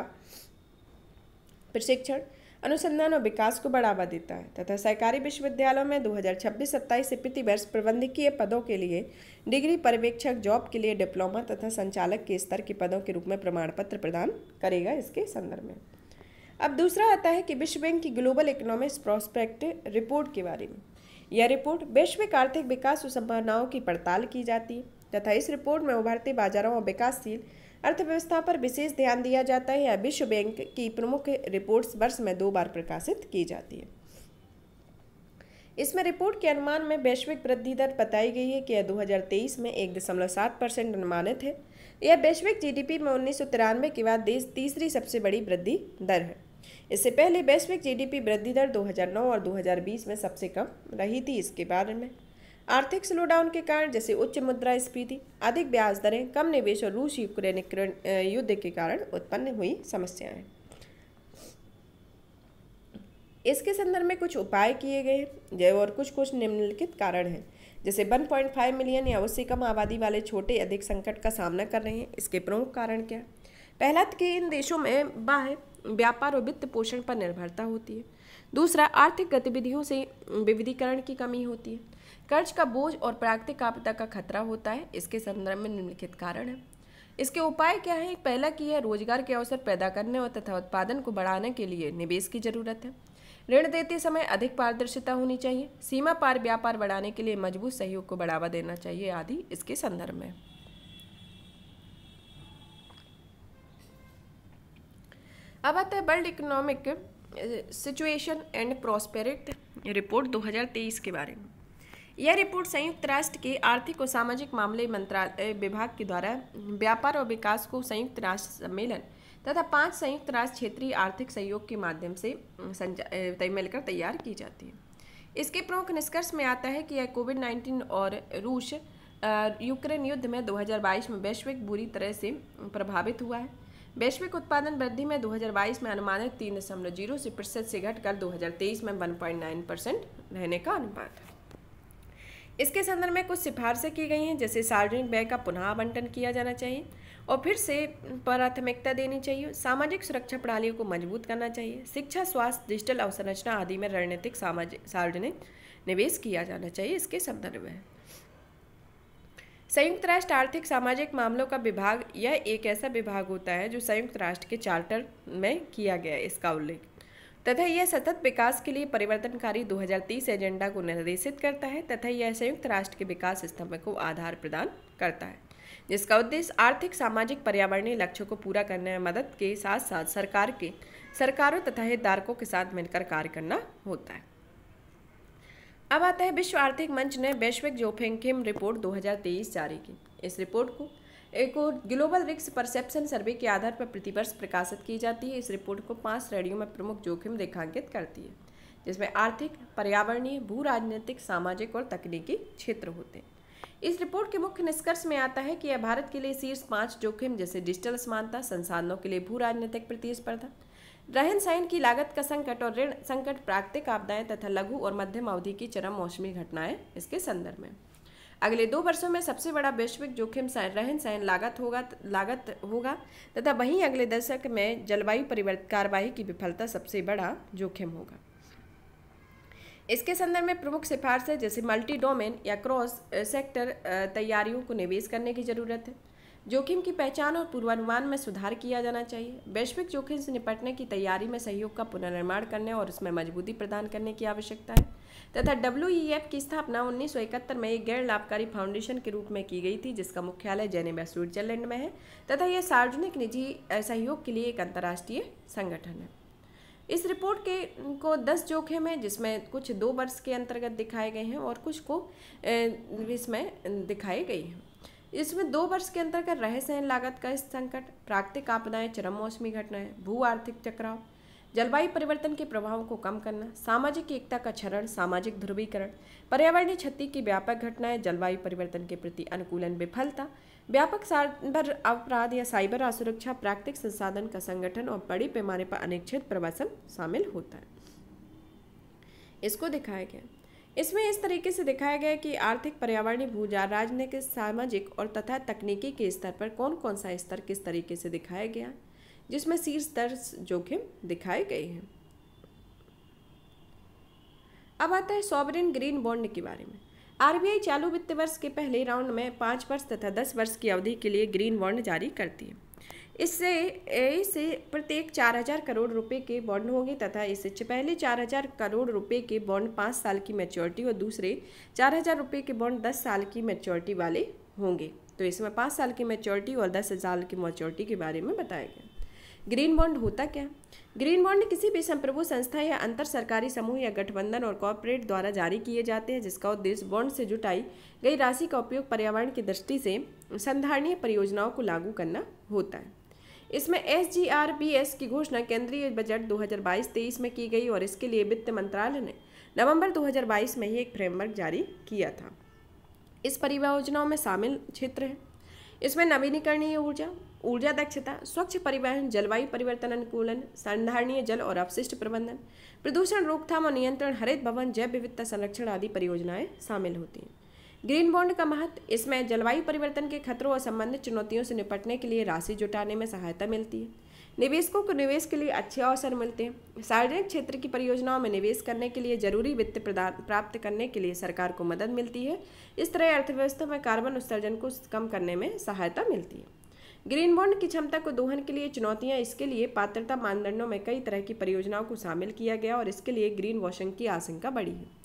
प्रशिक्षण, अनुसंधान और विकास को बढ़ावा देता है तथा सहकारी विश्वविद्यालयों में 2026-27 से प्रति वर्ष प्रबंधकीय पदों के लिए डिग्री, पर्यवेक्षक जॉब के लिए डिप्लोमा तथा संचालक के स्तर के पदों के रूप में प्रमाण पत्र प्रदान करेगा। इसके संदर्भ में अब दूसरा आता है कि विश्व बैंक की ग्लोबल इकोनॉमिक्स प्रोस्पेक्ट रिपोर्ट के बारे में। यह रिपोर्ट वैश्विक आर्थिक विकास और संभावनाओं की पड़ताल की जाती है तथा इस रिपोर्ट में उभरते बाजारों और विकासशील अर्थव्यवस्था पर विशेष ध्यान दिया जाता है। यह विश्व बैंक की प्रमुख रिपोर्ट्स वर्ष में 2 बार प्रकाशित की जाती है। इसमें रिपोर्ट के अनुमान में वैश्विक वृद्धि दर बताई गई है कि यह 2023 में 1.7% अनुमानित है। यह वैश्विक GDP में 1993 के बाद देश तीसरी सबसे बड़ी वृद्धि दर है। इससे पहले वैश्विक GDP वृद्धि दर 2009 और 2020 में सबसे कम रही थी। इसके बारे में आर्थिक स्लोडाउन के कारण जैसे उच्च मुद्रास्फीति, अधिक ब्याज दरें, कम निवेश और रूस यूक्रेन युद्ध के कारण उत्पन्न हुई समस्याएं। इसके संदर्भ में कुछ उपाय किए गए और कुछ निम्नलिखित कारण हैं, जैसे 1.5 मिलियन या उससे कम आबादी वाले छोटे अधिक संकट का सामना कर रहे हैं। इसके प्रमुख कारण क्या है? पहला कि इन देशों में बाह्य व्यापार और वित्त पोषण पर निर्भरता होती है। दूसरा, आर्थिक गतिविधियों से विविधीकरण की कमी होती है। कर्ज का बोझ और प्राकृतिक आपदा का खतरा होता है। इसके संदर्भ में निम्नलिखित कारण है। इसके उपाय क्या है? पहला कि है रोजगार के अवसर पैदा करने और तथा उत्पादन को बढ़ाने के लिए निवेश की जरूरत है। ऋण देते समय अधिक पारदर्शिता होनी चाहिए। सीमा पार व्यापार बढ़ाने के लिए मजबूत सहयोग को बढ़ावा देना चाहिए आदि इसके संदर्भ में। अब आता है world economic situation and prosperity report 2023 के बारे में। यह रिपोर्ट संयुक्त राष्ट्र के आर्थिक और सामाजिक मामले मंत्रालय विभाग के द्वारा व्यापार और विकास को संयुक्त राष्ट्र सम्मेलन तथा 5 संयुक्त राष्ट्र क्षेत्रीय आर्थिक सहयोग के माध्यम से मिलकर तैयार की जाती है। इसके प्रमुख निष्कर्ष में आता है कि यह कोविड-19 और रूस यूक्रेन युद्ध में 2022 में वैश्विक बुरी तरह से प्रभावित हुआ है। वैश्विक उत्पादन वृद्धि में 2022 में अनुमानित 3.0% से घटकर 2023 में 1.9% रहने का अनुपात है। इसके संदर्भ में कुछ सिफारिशें की गई हैं, जैसे सार्वजनिक व्यय का पुनः आवंटन किया जाना चाहिए और फिर से प्राथमिकता देनी चाहिए। सामाजिक सुरक्षा प्रणालियों को मजबूत करना चाहिए। शिक्षा, स्वास्थ्य, डिजिटल अवसंरचना आदि में रणनीतिक सार्वजनिक निवेश किया जाना चाहिए। इसके संदर्भ में संयुक्त राष्ट्र आर्थिक सामाजिक मामलों का विभाग, यह एक ऐसा विभाग होता है जो संयुक्त राष्ट्र के चार्टर में किया गया है इसका उल्लेख, तथा यह सतत विकास के लिए परिवर्तनकारी 2030 एजेंडा को निर्देशित करता है तथा यह संयुक्त राष्ट्र के विकास स्तंभ को आधार प्रदान करता है, जिसका उद्देश्य आर्थिक, सामाजिक, पर्यावरणीय लक्ष्यों को पूरा करने में मदद के साथ साथ सरकारों तथा हितधारकों के साथ मिलकर कार्य करना होता है। अब आता है विश्व आर्थिक मंच ने वैश्विक जोखिम रिपोर्ट 2023 जारी की। इस रिपोर्ट को एक ग्लोबल रिस्क परसेप्शन सर्वे के आधार पर प्रतिवर्ष प्रकाशित की जाती है। इस रिपोर्ट को 5 श्रेणियों में प्रमुख जोखिम रेखांकित करती है, जिसमें आर्थिक, पर्यावरणीय, भू राजनीतिक, सामाजिक और तकनीकी क्षेत्र होते हैं। इस रिपोर्ट के मुख्य निष्कर्ष में आता है कि यह भारत के लिए शीर्ष 5 जोखिम जैसे डिजिटल असमानता, संसाधनों के लिए भू राजनीतिक प्रतिस्पर्धा, रहन सहन की लागत का संकट और ऋण संकट, प्राकृतिक आपदाएं तथा लघु और मध्यम अवधि की चरम मौसमी घटनाएं इसके संदर्भ में। अगले 2 वर्षों में सबसे बड़ा वैश्विक जोखिम रहन सहन लागत होगा तथा वहीं अगले दशक में जलवायु परिवर्तन कार्यवाही की विफलता सबसे बड़ा जोखिम होगा। इसके संदर्भ में प्रमुख सिफारिश है, जैसे मल्टी डोमेन या क्रॉस सेक्टर तैयारियों को निवेश करने की जरूरत है। जोखिम की पहचान और पूर्वानुमान में सुधार किया जाना चाहिए। वैश्विक जोखिम से निपटने की तैयारी में सहयोग का पुनर्निर्माण करने और उसमें मजबूती प्रदान करने की आवश्यकता है तथा WEF की स्थापना 1971 में एक गैर लाभकारी फाउंडेशन के रूप में की गई थी, जिसका मुख्यालय जेनेवा, स्विट्जरलैंड में है तथा यह सार्वजनिक निजी सहयोग के लिए एक अंतर्राष्ट्रीय संगठन है। इस रिपोर्ट को 10 जोखिम है, जिसमें कुछ 2 वर्ष के अंतर्गत दिखाए गए हैं और कुछ को इसमें दिखाए गए हैं। इसमें 2 वर्ष के अंतर्गत रहन सहन लागत का संकट, प्राकृतिक आपदाएं, चरम मौसमी घटनाएं, भू आर्थिक टकराव, जलवायु परिवर्तन के प्रभावों को कम करना, सामाजिक एकता का क्षरण, सामाजिक ध्रुवीकरण, पर्यावरणीय क्षति की व्यापक घटनाएं, जलवायु परिवर्तन के प्रति अनुकूलन विफलता, व्यापक साइबर अपराध या साइबर असुरक्षा, प्राकृतिक संसाधन का संगठन और बड़ी पैमाने पर अनिश्चित प्रवासन शामिल होता है। इसको दिखाया गया। इसमें इस तरीके से दिखाया गया कि आर्थिक, पर्यावरणीय, भू राजनीतिक, सामाजिक और तथा तकनीकी के स्तर पर कौन कौन सा स्तर किस तरीके से दिखाया गया, जिसमें शीर्ष 10 जोखिम दिखाए गए हैं। अब आता है सॉवरेन ग्रीन बॉन्ड के बारे में। RBI चालू वित्त वर्ष के पहले राउंड में 5 वर्ष तथा 10 वर्ष की अवधि के लिए ग्रीन बॉन्ड जारी करती है। इससे प्रत्येक 4000 करोड़ रुपए के बॉन्ड होंगे तथा इससे पहले 4000 करोड़ रुपए के बॉन्ड 5 साल की मैच्योरिटी और दूसरे 4000 रुपए के बॉन्ड 10 साल की मैच्योरिटी वाले होंगे। तो इसमें 5 साल की मैच्योरिटी और 10 साल की मैच्योरिटी के बारे में बताया गया। ग्रीन बॉन्ड होता क्या? ग्रीन बॉन्ड किसी भी संप्रभु संस्था या अंतर सरकारी समूह या गठबंधन और कॉर्पोरेट द्वारा जारी किए जाते हैं, जिसका उद्देश्य बॉन्ड से जुटाई गई राशि का उपयोग पर्यावरण की दृष्टि से संधारणीय परियोजनाओं को लागू करना होता है। इसमें SGRBS की घोषणा केंद्रीय बजट 2022-23 में की गई और इसके लिए वित्त मंत्रालय ने नवंबर 2022 में ही एक फ्रेमवर्क जारी किया था। इस परियोजनाओं में शामिल क्षेत्र है। इसमें नवीनीकरणीय ऊर्जा, ऊर्जा दक्षता, स्वच्छ परिवहन, जलवायु परिवर्तन अनुकूलन, संधारणीय जल और अपशिष्ट प्रबंधन, प्रदूषण रोकथाम और नियंत्रण, हरित भवन, जैव विविधता संरक्षण आदि परियोजनाएं शामिल होती हैं। ग्रीन बॉन्ड का महत्व, इसमें जलवायु परिवर्तन के खतरों और संबंधित चुनौतियों से निपटने के लिए राशि जुटाने में सहायता मिलती है। निवेशकों को निवेश के लिए अच्छे अवसर मिलते हैं। सार्वजनिक क्षेत्र की परियोजनाओं में निवेश करने के लिए जरूरी वित्त प्रदान प्राप्त करने के लिए सरकार को मदद मिलती है। इस तरह अर्थव्यवस्था में कार्बन उत्सर्जन को कम करने में सहायता मिलती है। ग्रीन बॉन्ड की क्षमता को दोहन के लिए चुनौतियां, इसके लिए पात्रता मानदंडों में कई तरह की परियोजनाओं को शामिल किया गया और इसके लिए ग्रीन वॉशिंग की आशंका बढ़ी है।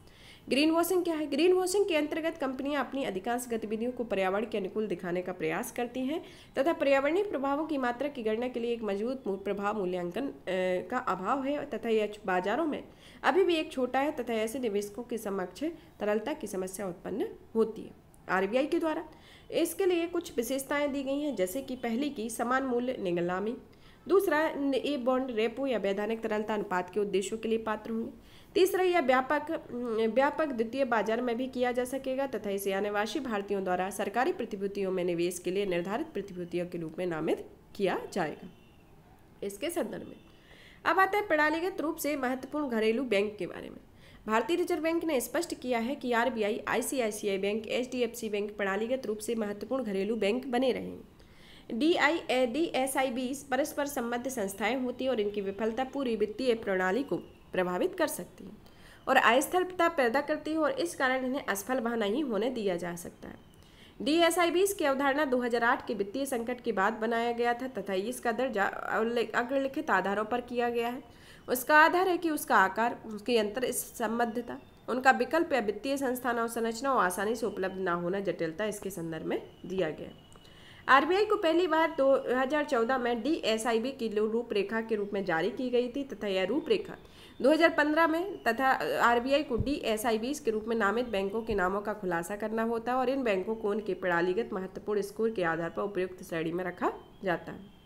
ग्रीन वॉशिंग क्या है? ग्रीन वॉशिंग के अंतर्गत कंपनियां अपनी अधिकांश गतिविधियों को पर्यावरण के अनुकूल दिखाने का प्रयास करती हैं तथा पर्यावरणीय प्रभावों की मात्रा की गणना के लिए एक मजबूत प्रभाव मूल्यांकन का अभाव है तथा यह बाजारों में अभी भी एक छोटा है तथा ऐसे निवेशकों के समक्ष तरलता की समस्या उत्पन्न होती है। आरबीआई के द्वारा इसके लिए कुछ विशेषताएं दी गई हैं, जैसे कि पहली की समान मूल्य नीलामी, दूसरा ये बॉन्ड रेपो या वैधानिक तरलता अनुपात के उद्देश्यों के लिए पात्र होंगे, तीसरा यह व्यापक द्वितीय बाजार में भी किया जा सकेगा तथा इसे अनिवासी भारतीयों द्वारा सरकारी प्रतिभूतियों में निवेश के लिए निर्धारित प्रतिभूतियों के रूप में नामित किया जाएगा। इसके संदर्भ में अब आता है प्रणालीगत रूप से महत्वपूर्ण घरेलू बैंक के बारे में। भारतीय रिजर्व बैंक ने स्पष्ट किया है कि RBI, ICICI bank, HDFC bank प्रणालीगत रूप से महत्वपूर्ण घरेलू बैंक बने रहेंगे। डीएसआईबी परस्पर संबद्ध संस्थाएं होती हैं और इनकी विफलता पूरी वित्तीय प्रणाली को प्रभावित कर सकती है और अस्थिरता पैदा करती है और इस कारण इन्हें असफल वह नहीं होने दिया जा सकता है। डीएसआईबीज की अवधारणा 2008 के वित्तीय संकट के बाद बनाया गया था तथा इसका दर्जा अग्रलिखित आधारों पर किया गया है। उसका आधार है कि उसका आकार, उसकी अंतर संबद्धता, उनका विकल्प या वित्तीय संस्थान और संरचना और आसानी से उपलब्ध न होना, जटिलता इसके संदर्भ में दिया गया। आरबीआई को पहली बार 2014 में डीएसआईबी की रूपरेखा के रूप में जारी की गई थी तथा यह रूपरेखा 2015 में तथा आरबीआई को डीएसआईबीज के रूप में नामित बैंकों के नामों का खुलासा करना होता है और इन बैंकों को उनके प्रणालीगत महत्वपूर्ण स्कोर के आधार पर उपयुक्त श्रेणी में रखा जाता है।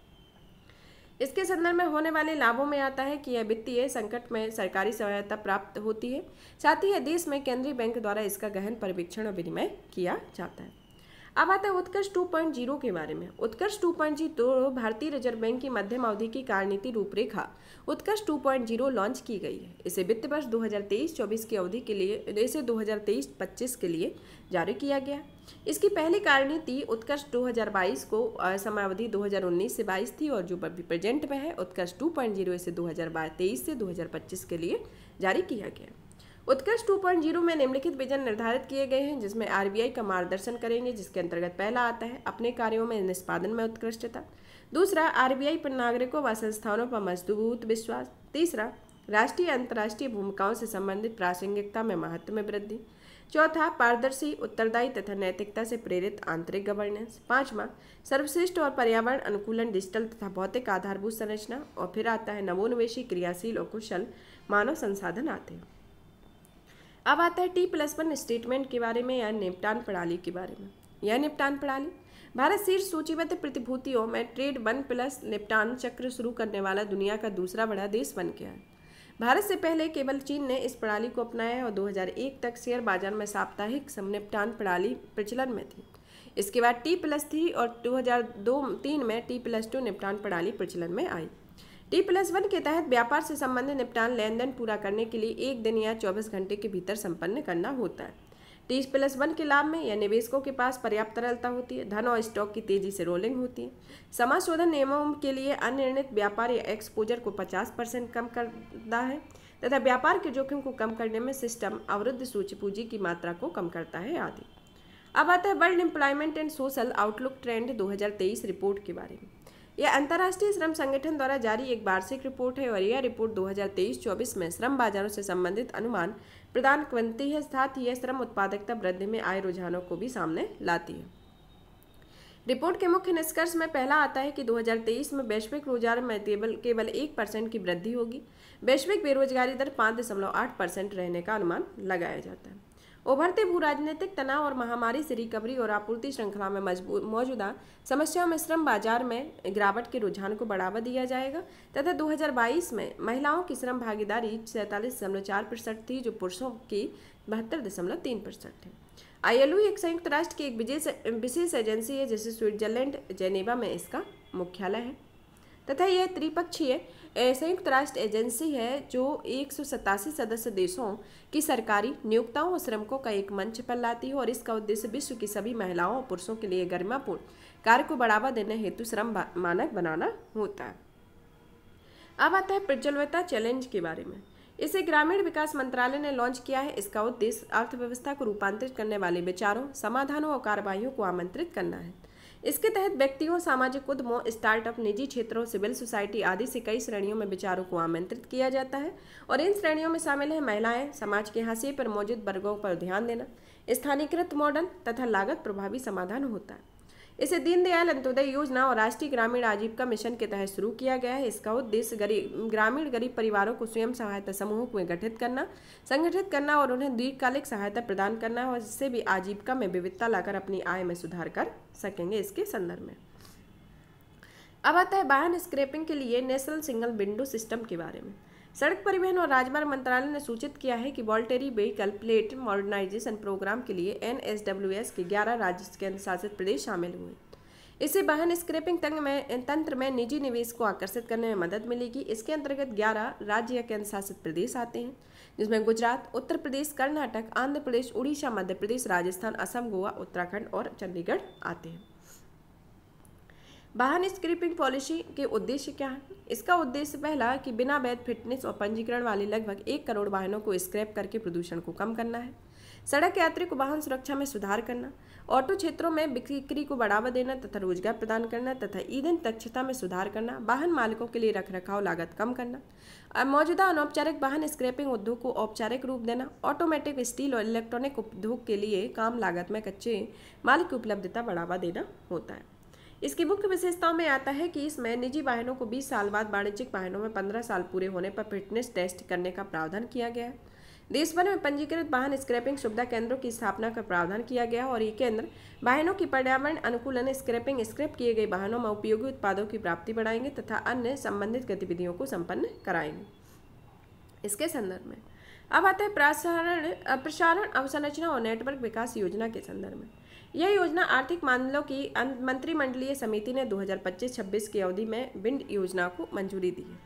इसके संदर्भ में होने वाले लाभों में आता है कि यह वित्तीय संकट में सरकारी सहायता प्राप्त होती है, साथ ही देश में केंद्रीय बैंक द्वारा इसका गहन परीक्षण और विनिमय किया जाता है। अब आता है उत्कर्ष 2.0 के बारे में। उत्कर्ष 2.0 भारतीय रिजर्व बैंक की मध्यम अवधि की कार्यनीति रूपरेखा उत्कर्ष 2.0 लॉन्च की गई है। इसे वित्त वर्ष 2023-24 की अवधि के लिए, इसे 2023-25 के लिए जारी किया गया। इसकी पहली कार्यनीति उत्कर्ष 2022 को समयावधि 2019 से 22 थी और जो अभी प्रेजेंट में है उत्कर्ष 2.0 इसे 2023 से 2025 के लिए जारी किया गया। उत्कर्ष 2.0 में निम्नलिखित विजन निर्धारित किए गए हैं जिसमें आरबीआई का मार्गदर्शन करेंगे, जिसके अंतर्गत पहला आता है अपने कार्यों में निष्पादन में उत्कृष्टता, दूसरा आरबीआई पर नागरिकों व संस्थानों पर मजबूत विश्वास, तीसरा राष्ट्रीय अंतर्राष्ट्रीय भूमिकाओं से संबंधित प्रासंगिकता में महत्व में वृद्धि, चौथा पारदर्शी, उत्तरदायी तथा नैतिकता से प्रेरित आंतरिक गवर्नेंस, पांचवा सर्वश्रेष्ठ और पर्यावरण अनुकूलन डिजिटल तथा भौतिक आधारभूत संरचना, और फिर आता है नवोन्वेषी, क्रियाशील और कुशल मानव संसाधन आते हैं। अब आता है T+1 स्टेटमेंट के बारे में या निपटान प्रणाली के बारे में। यह निपटान प्रणाली भारत शीर्ष सूचीबद्ध प्रतिभूतियों में ट्रेड 1+ निपटान चक्र शुरू करने वाला दुनिया का दूसरा बड़ा देश बन गया है। भारत से पहले केवल चीन ने इस प्रणाली को अपनाया है और 2001 तक शेयर बाजार में साप्ताहिक समनिपटान प्रणाली प्रचलन में थी। इसके बाद T+3 और 2003 में T+2 निपटान प्रणाली प्रचलन में आई। T+1 के तहत व्यापार से संबंधित निपटान लेन देन पूरा करने के लिए 1 दिन या 24 घंटे के भीतर संपन्न करना होता है। T+1 के लाभ में यह निवेशकों के पास पर्याप्त तरलता होती है, धन और स्टॉक की तेजी से रोलिंग होती है, समाशोधन नियमों के लिए अनिर्णित व्यापार या एक्सपोजर को 50% कम करता है तथा व्यापार के जोखिम को कम करने में सिस्टम अवरुद्ध सूची पूंजी की मात्रा को कम करता है आदि। अब आता है world employment and social outlook trend 2023 report के बारे में। यह अंतर्राष्ट्रीय श्रम संगठन द्वारा जारी एक वार्षिक रिपोर्ट है और यह रिपोर्ट 2023-24 में श्रम बाजारों से संबंधित अनुमान प्रदान करती है, साथ ही यह श्रम उत्पादकता वृद्धि में आए रुझानों को भी सामने लाती है। रिपोर्ट के मुख्य निष्कर्ष में पहला आता है कि 2023 में वैश्विक रोजगार में केवल 1% की वृद्धि होगी। वैश्विक बेरोजगारी दर 5.8% रहने का अनुमान लगाया जाता है। उभरते भू राजनीतिक तनाव और महामारी से रिकवरी और आपूर्ति श्रृंखला में मौजूदा समस्याओं में श्रम बाजार में गिरावट के रुझान को बढ़ावा दिया जाएगा तथा 2022 में महिलाओं की श्रम भागीदारी 47.4% थी जो पुरुषों की 72.3% है। ILO एक संयुक्त राष्ट्र की एक विशेष एजेंसी है जिसे स्विट्जरलैंड जेनेवा में इसका मुख्यालय है तथा यह त्रिपक्षीय संयुक्त राष्ट्र एजेंसी है जो 187 सदस्य देशों की सरकारी नियोक्ताओं और श्रमिकों का एक मंच पर लाती है और इसका उद्देश्य विश्व की सभी महिलाओं और पुरुषों के लिए गरिमापूर्ण कार्य को बढ़ावा देने हेतु श्रम मानक बनाना होता है। अब आता है प्रज्वलता चैलेंज के बारे में। इसे ग्रामीण विकास मंत्रालय ने लॉन्च किया है। इसका उद्देश्य अर्थव्यवस्था को रूपांतरित करने वाले विचारों, समाधानों और कार्रवाइयों को आमंत्रित करना है। इसके तहत व्यक्तियों, सामाजिक उद्यमों, स्टार्टअप, निजी क्षेत्रों, सिविल सोसाइटी आदि से कई श्रेणियों में विचारों को आमंत्रित किया जाता है और इन श्रेणियों में शामिल है महिलाएं, समाज के हाशिए पर मौजूद वर्गों पर ध्यान देना, स्थानीयकृत मॉडल तथा लागत प्रभावी समाधान होता है। इसे दीनदयाल अंत्योदय योजना और राष्ट्रीय ग्रामीण आजीविका मिशन के तहत शुरू किया गया है। इसका उद्देश्य ग्रामीण गरीब परिवारों को स्वयं सहायता समूहों में संगठित करना और उन्हें दीर्घकालिक सहायता प्रदान करना और जिससे भी आजीविका में विविधता लाकर अपनी आय में सुधार कर सकेंगे। इसके संदर्भ में अब आता है वाहन स्क्रैपिंग के लिए नेशनल सिंगल विंडो सिस्टम के बारे में। सड़क परिवहन और राजमार्ग मंत्रालय ने सूचित किया है कि वॉलटरी व्हीकल प्लेट मॉडर्नाइजेशन प्रोग्राम के लिए NSWS के 11 राज्य केंद्र शासित प्रदेश शामिल हुए। इससे वाहन स्क्रैपिंग तंत्र में निजी निवेश को आकर्षित करने में मदद मिलेगी। इसके अंतर्गत 11 राज्य या केंद्र शासित प्रदेश आते हैं जिसमें गुजरात, उत्तर प्रदेश, कर्नाटक, आंध्र प्रदेश, उड़ीसा, मध्य प्रदेश, राजस्थान, असम, गोवा, उत्तराखंड और चंडीगढ़ आते हैं। वाहन स्क्रैपिंग पॉलिसी के उद्देश्य क्या है? इसका उद्देश्य पहला कि बिना वैध फिटनेस और पंजीकरण वाले लगभग 1 करोड़ वाहनों को स्क्रैप करके प्रदूषण को कम करना है, सड़क यात्री को वाहन सुरक्षा में सुधार करना, ऑटो क्षेत्रों में बिक्री को बढ़ावा देना तथा रोजगार प्रदान करना तथा ईंधन दक्षता में सुधार करना, वाहन मालिकों के लिए रखरखाव लागत कम करना, मौजूदा अनौपचारिक वाहन स्क्रैपिंग उद्योग को औपचारिक रूप देना, ऑटोमेटिक, स्टील और इलेक्ट्रॉनिक उद्योग के लिए कम लागत में कच्चे माल की उपलब्धता बढ़ावा देना होता है। इसकी मुख्य विशेषताओं में आता है कि इसमें निजी वाहनों को 20 साल बाद, वाणिज्यिक वाहनों में 15 साल पूरे होने पर फिटनेस टेस्ट करने का प्रावधान किया गया है। देश भर में पंजीकृत वाहन स्क्रैपिंग सुविधा केंद्रों की स्थापना का प्रावधान किया गया और ये केंद्र वाहनों की पर्यावरण अनुकूलन स्क्रैप किए गए वाहनों में उपयोगी उत्पादों की प्राप्ति बढ़ाएंगे तथा अन्य संबंधित गतिविधियों को संपन्न कराएंगे। इसके संदर्भ में अब आता है प्रसारण अवसंरचना और नेटवर्क विकास योजना के संदर्भ में। यह योजना आर्थिक मामलों की मंत्रिमंडलीय समिति ने 2025-26 की अवधि में विंड योजना को मंजूरी दी है।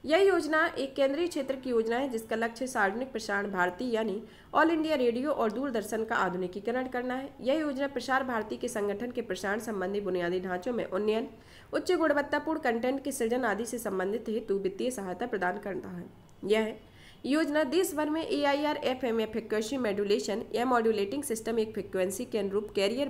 यह योजना एक केंद्रीय क्षेत्र की योजना है जिसका लक्ष्य सार्वजनिक प्रसारण भारती यानी ऑल इंडिया रेडियो और दूरदर्शन का आधुनिकीकरण करना है। यह योजना प्रसार भारती के संगठन के प्रसारण संबंधी बुनियादी ढांचों में उन्नयन, उच्च गुणवत्तापूर्ण कंटेंट के सृजन आदि से संबंधित हेतु वित्तीय सहायता प्रदान करता है। यह योजना देश भर में AIR FM या फ्रीक्वेंसी मॉड्यूलेशन या मॉड्यूलेटिंग सिस्टम एक फ्रीक्वेंसी के अनुरूप कैरियर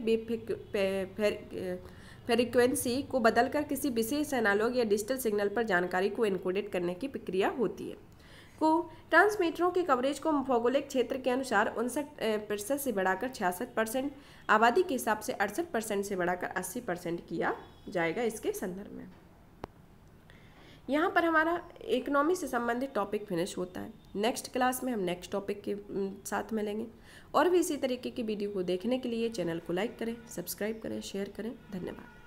फ्रीक्वेंसी को बदलकर किसी विशेष एनालॉग या डिजिटल सिग्नल पर जानकारी को एन्कोडेड करने की प्रक्रिया होती है। को ट्रांसमीटरों की कवरेज को भौगोलिक क्षेत्र के अनुसार 59% से बढ़ाकर 66%, आबादी के हिसाब से 68% से बढ़ाकर 80% किया जाएगा। इसके संदर्भ में यहाँ पर हमारा इकोनॉमी से संबंधित टॉपिक फिनिश होता है। नेक्स्ट क्लास में हम नेक्स्ट टॉपिक के साथ मिलेंगे और भी इसी तरीके की वीडियो को देखने के लिए चैनल को लाइक करें, सब्सक्राइब करें, शेयर करें। धन्यवाद।